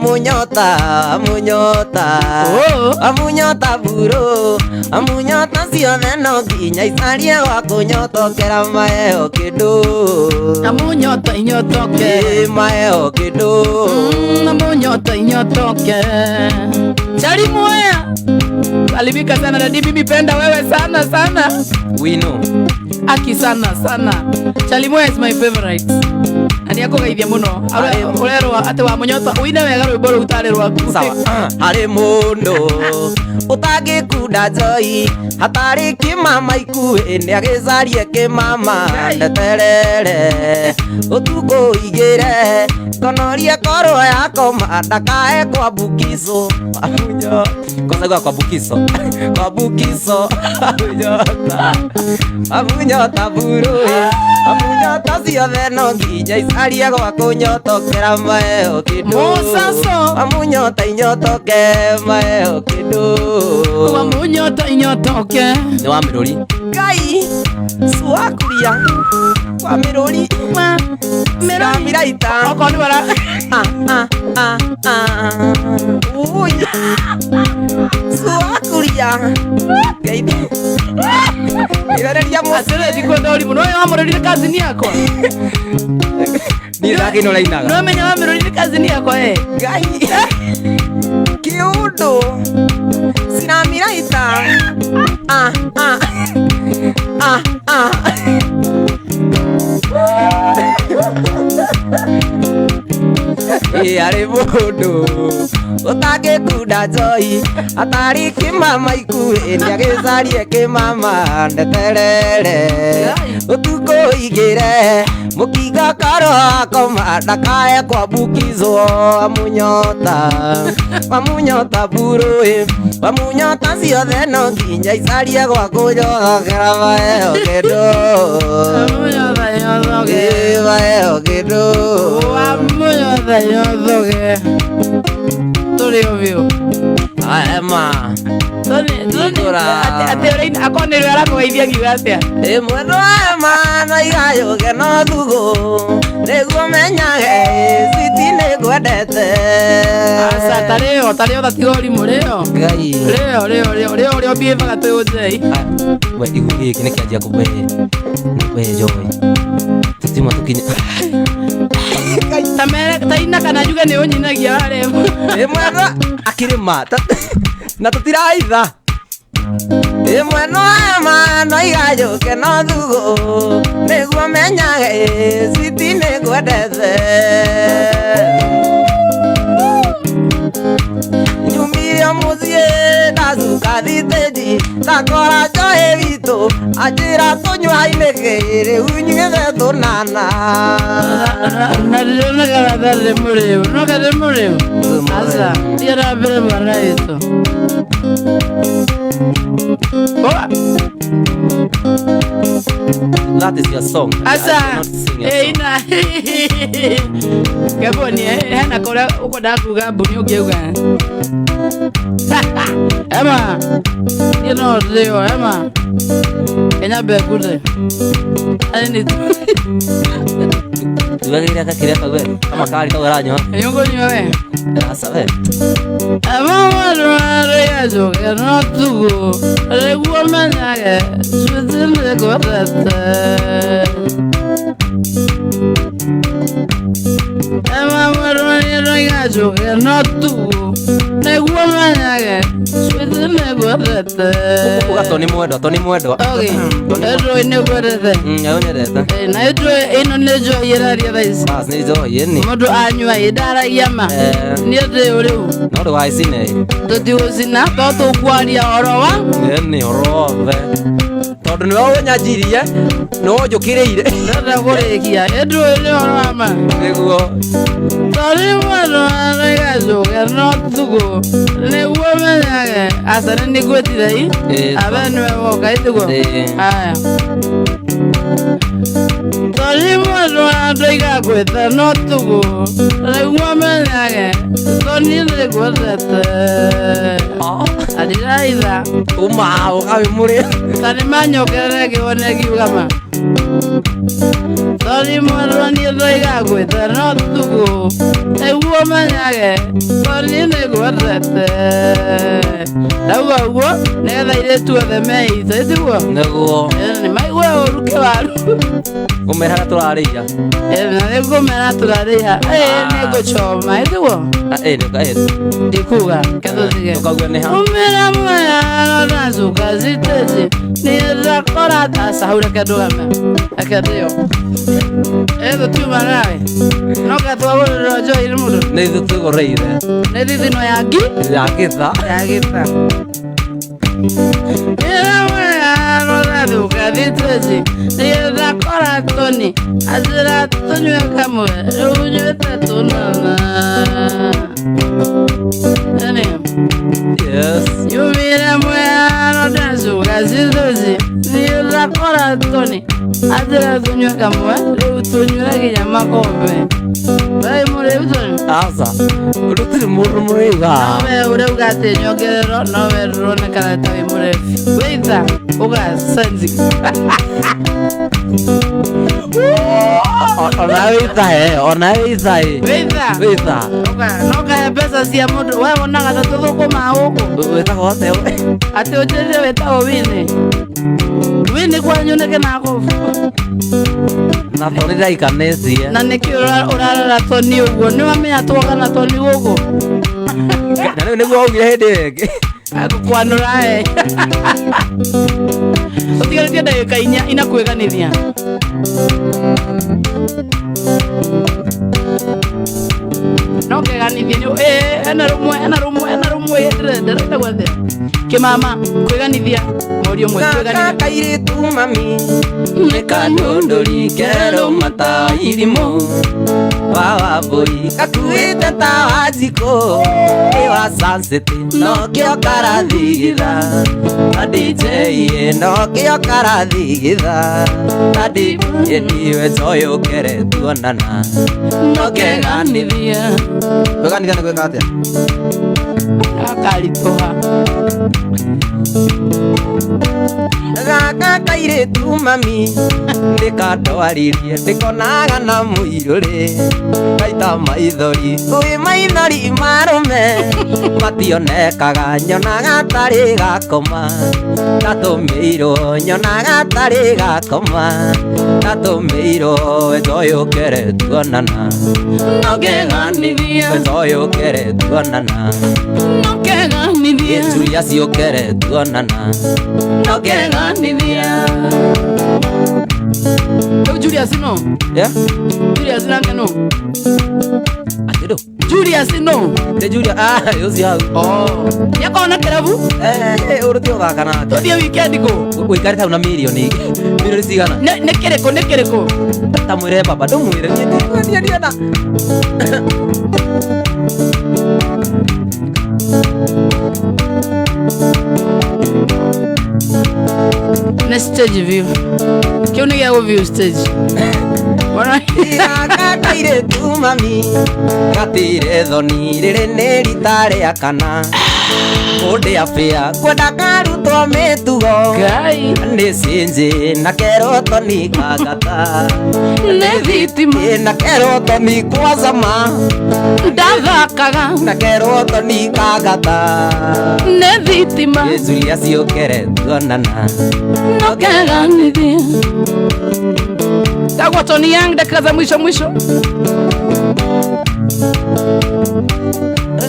munyota buro amunyota ciothe no nginya icarie gwa kũnyotokera maheo kĩndũ amunyota inyotoke maheo kĩndũ amunyota inyotoke chali moya alibika sana na mimi penda wewe sana sana wino aki sana sana chali moya is my favorite ani akogeithia muno urerwa ati wa munyota uine wega rwimbo rũu tarĩ rwaku sawa harĩ mũndũ ũtangĩkunda njoi hatarĩ kĩmama ikuhĩ nĩagĩcarie kĩmama ndeterere ũtukũ igĩre konorie korwo yakoma ndakae kwa bukiso kosagwa kwa bukiso amunyota buru amunyota ciothe no nginya icarie gwa kũnyotokera maheo kĩndũ amunyota inyotoke maheo kĩndũ amunyota inyotoke nĩ wa mĩrũri ngai cuakuria wa mĩrũri mĩraita okorwo nĩ bara ui cuakuria ngeithia irereria mũcere ndikwenda ũrimũ no wamũrorire kazini yakwa niĩ ndakĩ no rainaga no menya wamũrorire kazini yakwa ngai kĩũndũ ciramiraita arĩ mũndũ ũtangĩkunda njoi hatarĩ kĩmama ikuhĩ nĩagĩcarie kĩmama ndeterere ũtukũ igĩre mũkinga karo akoma ndakae kwambukizwo amunyota burũĩ amunyota ciothe no nginya icarie gwa kũnyothokera maheo kĩndũ maheo kĩndũ amunyota inyotoke tũrĩ o biũ aema akorwo nĩ rĩo arakũgeithia ngiuga atĩa ĩmwe ndwema no igayũke no thugũ nĩguo menyage citi nĩ ngwendete aca tarĩ Leo taleo tatigori mureo. Ngai. Leo bieva gato zai. We igugi kine kiajia kubwe. We joy. Tutima tukinya. Tamere taina kana juga ne onyinagia wale. Mwana akirima na tutiraitha. Mwana ama no igayo ke no thugo. Niguo menyage siti negwendete. Nyumire muzie ndazuka thiteji ndakora njohi witũ anjĩra tũnyua-inĩ unyuĩre tũnana. Na ndĩronaga ndarĩ mũrĩu no karĩ mũrĩu aca thiara mbere mwana witũ. That is your song. Asa ina Gaboni hana kora uko dakuga buni ukiuga. Emma you know Leo Emma Kenya be good. Ani tugagira kakire kawe kama kali kawaranyo yongo nyowe asa we Mama reazo no tugo reguo manage sudzile godete Mama reazo no tugo reguo manage sudzile godete uga toni mwendo okay ero ine godete nyonyerete na ero ino nejo yeraria thais bas nejo yeni mundu anywa idara yama niende uriu no do aisine tutiuzina to kwaria orowa yeni orove tondu ni wewe nyajirie no njukiriire ndenda kurikia endu ni oroma niguo tori mwana regazo no tugo niguo menyage asane nigwetithei abenwe woka itugo aya tori mwana ndaiga gwetha no tugo niguo menyage toni nigwetete adiraitha uma ugawe muri tani manyokerere kione kiugama tori mwana ndaiga gwetha no tugo niguo menyage toni nigwetete Dauga ugo negetha iretu othe meitha itugo niguo ni maigwe uruke waru umera turariya na nigumera turariya niguchoma itugo ndikuga kethuthige tukagwe ni ha umera mwaya nazuka zitezi nirakora tasahure kedugame akedio tuma nawe noka twagurira jo irimudu ni tugoreire ni thithino yangi yakitha Nazuka zitezi nirakora toni azira tunywe kamwe unywe tunana yes yumire mwaya nazuka zitezi nirakora toni azira tunywe kamwe tunywe kinyama kombe Bai muri utoni asa urutiri muru muriga nawe ureuga ati nyongerero nawe ruronekana tawi murefi weitha uga senzi ona weitha weitha noka ya pesa cia mundu we wonaga ta tuthukuma guku wetaga wote ati ujeje wetagwo wini kwanyu niki naku na thoni raikanecie na niki urarora toni uguo ni wamenya twogana toni guku na riu niguo augire hindi ingi agukwanura utigarĩtie ndagĩka inya inakwĩganithia no keganithia ena rumwe ndĩrenda gwethe kĩmama kwĩganithia morio mwe kwĩganithia kairitu mami nĩkanũndũri kerũ mata irimũ wa mbũi gakuĩte ta wa njikũ wa sunset no kĩo karathigitha na DJ no kĩo karathigitha na DJ ndiwe njoĩ ũkere tuonana no keganithia kwĩganithia nĩ gwĩka atĩa akaritũha gaka kairitu mami ndikandwaririe ndikonaga na mũirũrĩ gaita maithori kwĩ maithori marume gationekaga nyonaga tarĩ gakoma ndatũmĩirwo nyonaga tarĩ gakoma ndatũmĩirwo wenjoyũkere tuonana wenjoyũkere tuonana Julia ciũkere tuonana Julius no yeah Julius no Akido Julius no de Julia yosi hau yakona kerabu urutio thakana tothia weekend ko uikare ta una milioni cigana ne kereko tamwire baba ndumwire ndienda na stage view kione ya view stage Kaire tu mami gatire thoni riri nĩ rita rĩa kana Ode afia kwenda karutwo mĩtugo nĩ cinji na keroto ni kagata nĩ thitima na keroto ni kwazama ndathakaga na keroto ni kagata nĩ thitima Julia ciũkere tuonana nokeganithia Tagwa Tony Young dakika za mwisho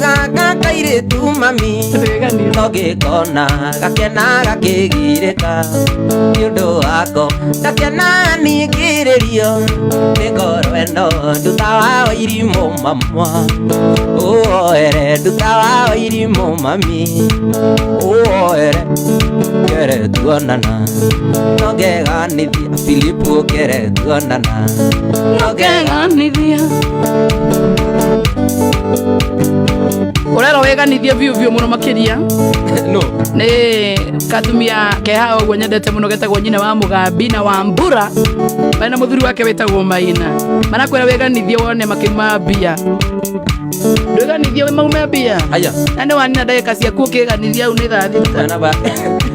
Gaga kaire tu mami Nogĩkona gakena gakĩgirĩka Nĩũndũ wako gakena ningĩrĩrio Nĩ ngoro ĩno nduta wa irimũ mamwa Ũoere nduta wa irimũ mami Ũoere kere tuonana Nogeganithia Philipu kere tuonana Nogeganithia Urero weganithia view muno makiria no ni katumia ke hao gwo nyendete muno getagwo nyina wa Mugambi na wa Mbura bana muthuri wake wetagwo Maina manakwera weganithia wone makima bia weganithia we maume bia aya ande wanina ndagika ciaku ukiganithia une thathi na ba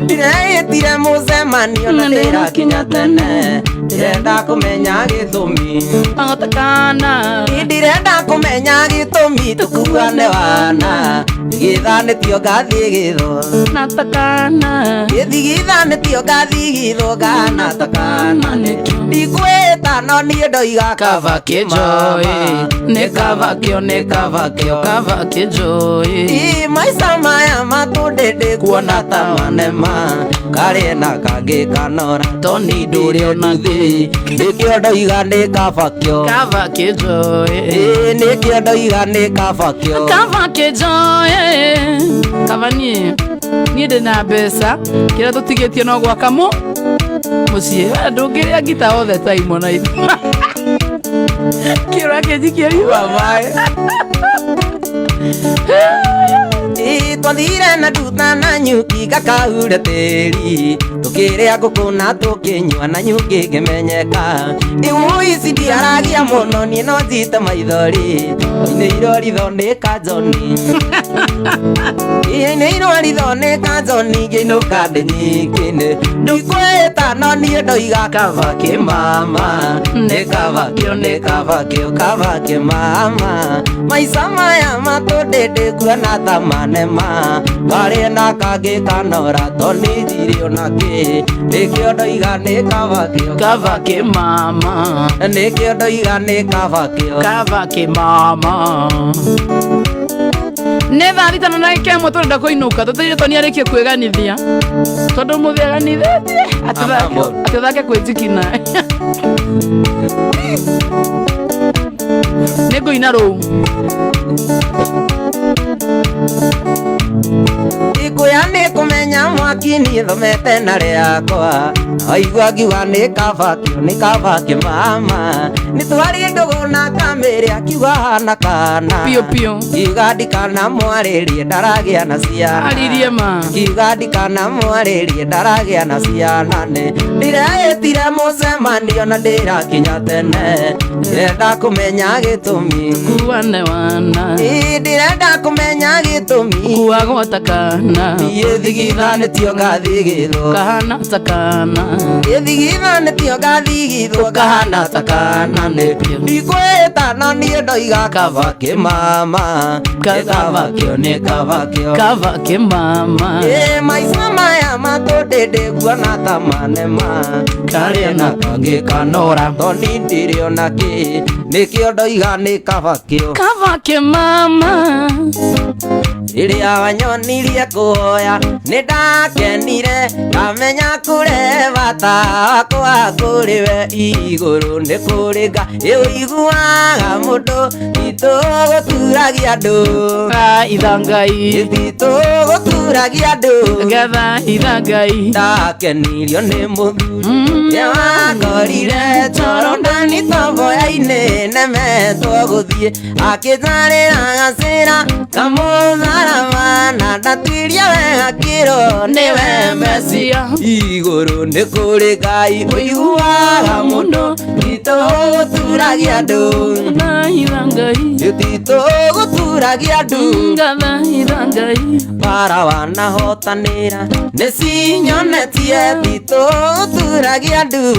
ndiretire mucemanio na ndĩrakinya tene ndirenda kũmenya gĩtũmi angotakana ndirenda kũmenya gĩtũmi tũkuane wana gĩthanĩtio ngathiĩ gĩtho natakana gĩthanĩtio ngathiĩ gĩtho ganatakana ndikwĩta no niĩ ndoiga kava kĩnjoĩ nĩ kava kĩnjoĩ maica maya matũndĩndĩ kuona ta manema karĩ na kangĩ kanora toni ndũrĩ ona thĩ nĩkĩo ndoiga nĩ kava kĩnjoĩ nĩkĩo ndoiga nĩ kava kĩnjoĩ kava niĩ ndĩ na mbeca kĩrĩa tũtigĩtie no gwaka mũciĩ ndũngĩrĩa ngita all the time ona kĩũra kĩnjikia riũa twathire na nduta na nyuki gakaure tĩri tũkĩrĩa ngũkũ na tũkĩnyua na nyuki ngĩmenyeka rĩu ici ndiaragia mũno niĩ no njite maithori nĩ iroritho nĩ kanjoni nĩ iroritho nĩ kanjoni ngĩinũka ndĩ nyingĩ ndikwĩta no niĩ ndoiga kava kĩmama nĩ kava kĩmama maica maya matũndĩndĩ kuona ta manema karĩ na kangĩ kanora toni njirĩ onakĩ nĩkĩo ndoiga nĩ kava kĩmama nĩkĩo ndoiga nĩ kava kĩmama nĩ thaa thita na ndagĩka ĩmwe tũrenda kũinũka tũtĩrire Toni arĩkie kwĩganithia tondũ mũthĩaganithĩtie atĩthake kwĩnjikina nĩ ngũina rũu ikuya nĩ kũmenya mwaki niĩ thomete na rĩakwa waigua ngiuga nĩ kava kĩmama nĩ twarĩ ndũgũ na kamĩrĩ akiuga hana kana piũ ngiuga ndikana mwarĩrie ndaragĩa na ciana aririe ma ngiuga ndikana mwarĩrie ndaragĩa na ciana nĩ ndĩreĩtire mũcemanio na ndĩrakinya tene ndĩrenda kũmenya gĩtũmi kuane wana ndĩrenda kũmenya gĩtũmi kuagwo takana niĩ thigithanĩtio ngathiĩ gĩtho kahana takana thigithanĩtio ngathiĩ gĩtho kahana takana nane Nikweta no niye ndoiga kabake mama Kabakio ni kabakio Kabake mama Maica maya matondende guona tamanema Karia na kangi kanora Toni ndiri onaki Nikio ndoiga ni kabakio Kabake mama Iria wanyonirie kuhoya Nidakenire Kamenya kure bata Wakwa kuriwe iguru ni kuriga Iuiguaga mundu Itu guturagia andu Ithangai Itu guturagia andu Getha ithangai Ndakenirio ni muthuri Wakorire toro ndani tomboya-ini Nemetwo guthie Akinjarira gacira Kamutharama Na ndatuirie wega kiro Niwe Mesia Iguru ni kuri Ngai Uiguaga mundu Itu guturagia andu Ithangai Itu guturagia andu Getha ithangai Para wanahotanira Nĩcinyonetie Itu guturagia andu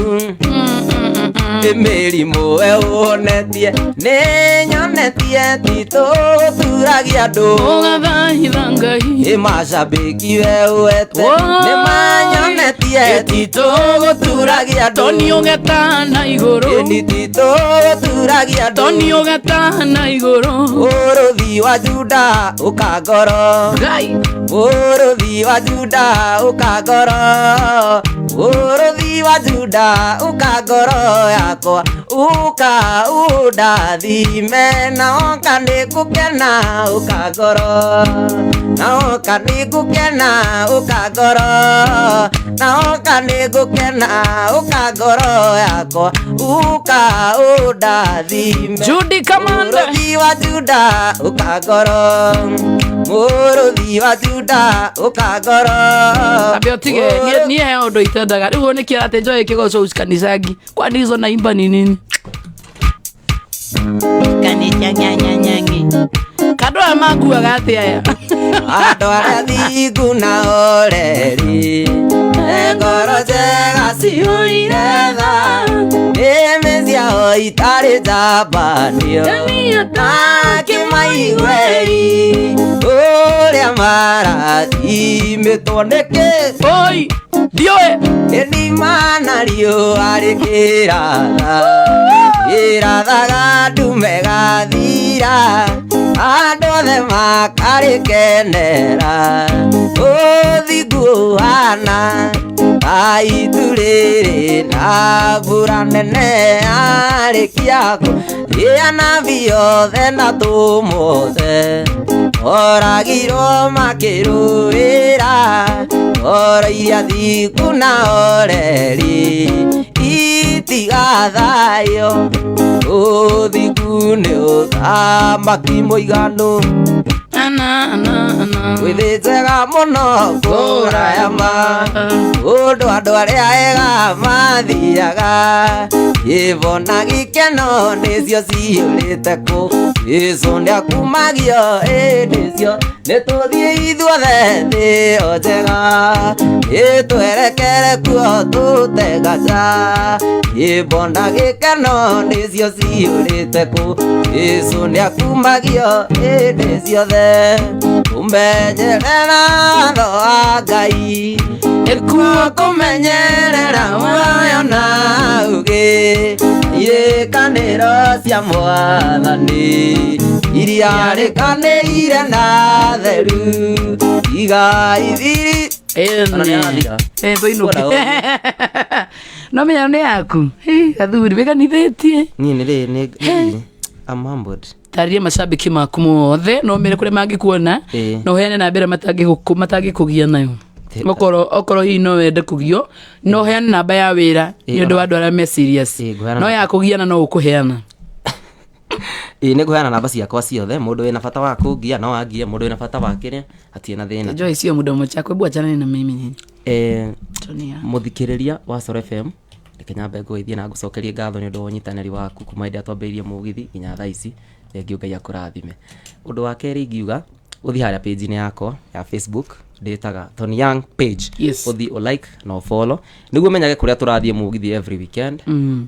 Mĩrimũ wonetie Nĩnyonetie Itu guturagia andu Getha ithangai Macambĩki we wete Nĩmanyonetie Itu guturagia andu Toni ũgetana igũrũ Itu guturagia andu Toni ũgetana igũrũ Ũrũthi wa Juda ũkangoro Ngai Ũrũthi wa Juda ũkangoro Ũrũthi wa Juda ũkangoro yakwa Uka undathime Naoka nĩngũkena ũkangoro Naoka nĩngũkena ũkangoro Naoka nĩngũkena ũkangoro yakwa Uka undathime Judy Kamanda Mũrũthi wa Juda ũkangoro Mũrũthi wa Juda ũkangoro Ambe otige niĩ he ũndũ itendaga rĩu nĩkĩo atĩ njoe kĩgoco kanithangi kwani hizo naimba ni nini kanitha nyanyanyangi kando ya manguaga atĩ aya andũ arĩa thingu na oreri ngoro njega cihũire tha ĩmĩ ciao itarĩ njambanio nakĩmaiguei ũrĩa marathimĩtwo nĩkĩ oi ndiũĩ ĩnimana riũa rĩkĩratha ĩrathaga ndume gathira andũ othe makarĩkenera ũthingu ũhana aitu rĩrĩ na mbura nene yarĩkia kũrĩana biothe na tũmothe oragirwo makĩrũĩra oro iria thiku na oreri itiga thayo ũthingu nĩ ũthamaki mũiganu Wĩthĩ njega mũno kũraya ma ũndũ andũ arĩa ega mathiaga Yĩvona gĩkeno nĩcio ciyũrĩte kũ Jesũ nĩakumagio ĩndĩcio nĩtũthiĩ ithuothe thĩyo njega ĩtwerekere kuo tũtegaca Yĩvona gĩkeno nĩcio ciyũrĩte kũ Jesũ nĩakumagio ĩndĩ ciothe Kũmenyerera tho wa Ngai Nĩkuo kũmenyerera muoyo na ũgĩ Irĩkanĩro cia Mwathani Iria rĩkanĩire na theru Iga ithiri no menya nĩ yaku gathuri wĩganithĩtie niĩ nĩ I'm humbled. Tarĩria macambĩki maku mothe no mere kũrĩa mangĩkuona no heane na mbere matangĩkũgia nayo okorwo hihi no wende kũgio no heane namba ya wĩra nĩ ũndũ wa andũ arĩa me serious no ya kũgiana no ũkũheana nĩ ngũheana namba ciakwa ciothe mũndũ wĩna bata wa kũngia no angie mũndũ wĩna bata wa kĩrĩa hatirĩ na thĩna Joy sio mudomo chako hebu achana na mimi mũthikĩrĩria wa Soro FM Kenya ngũithie na ngũcokerie ngatho nĩ ũndũ wa ũnyitanĩri waku kuma hĩndĩ twambĩrĩirie mũgithi nginya thaa ici thengiũ Ngai akũrathime ũndũ wa kerĩ ingiuga ũthiĩ harĩa page-inĩ yakwa ya Facebook ndĩtaga Tony Young page ũthiĩ o like na follow nĩguo menyage kũrĩa tũrathiĩ mũgithi every weekend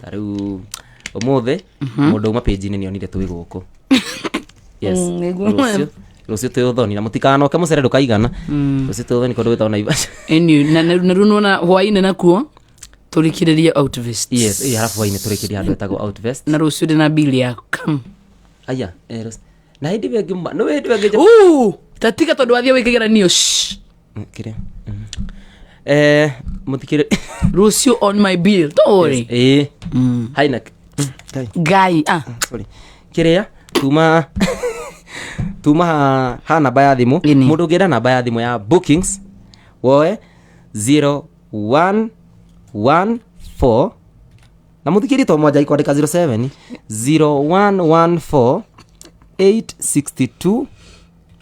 tarĩu Omothe mundu uma page ni onire twi guku. Yes. Rucio te uthoni na mutikanoke mucere ndukaigana. Rucio te uthoni kondu witona Naivasha. Na runona hwaine nakuo turikiririe Outvest. Yes, halafu hwaine turikiria andu etago Outvest. Na rucio ndina bili ya kam. Aya, na hindi wege no hindi wege. Tatika tondu wathia wikigeranio. Kiria. Mutikire rucio on my bill. Don't worry. Haina. Guy. Sorry. Kiria tuma ha namba ya thimu mundu ngira namba ya thimu ya bookings woe 0114 na muthikiri to moja ikwandika 07 0114 862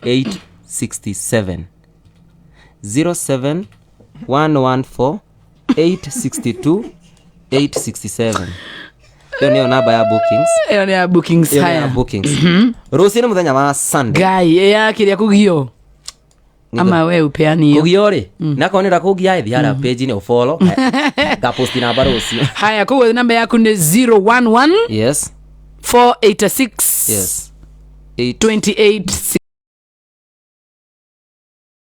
867 07 114 862 867. Hiyo ni namba ya bookings. Hiyo ni ya bookings haya. Rucio ni muthenya wa Sunday. Guy yakiria kugio. Ama we upeani hiyo. Kugio ri. Nakonera kugia ithi ara page ni follow. Ka post namba Rucio. Haya kwa namba yako ni 011. Yes. 486. Yes. 28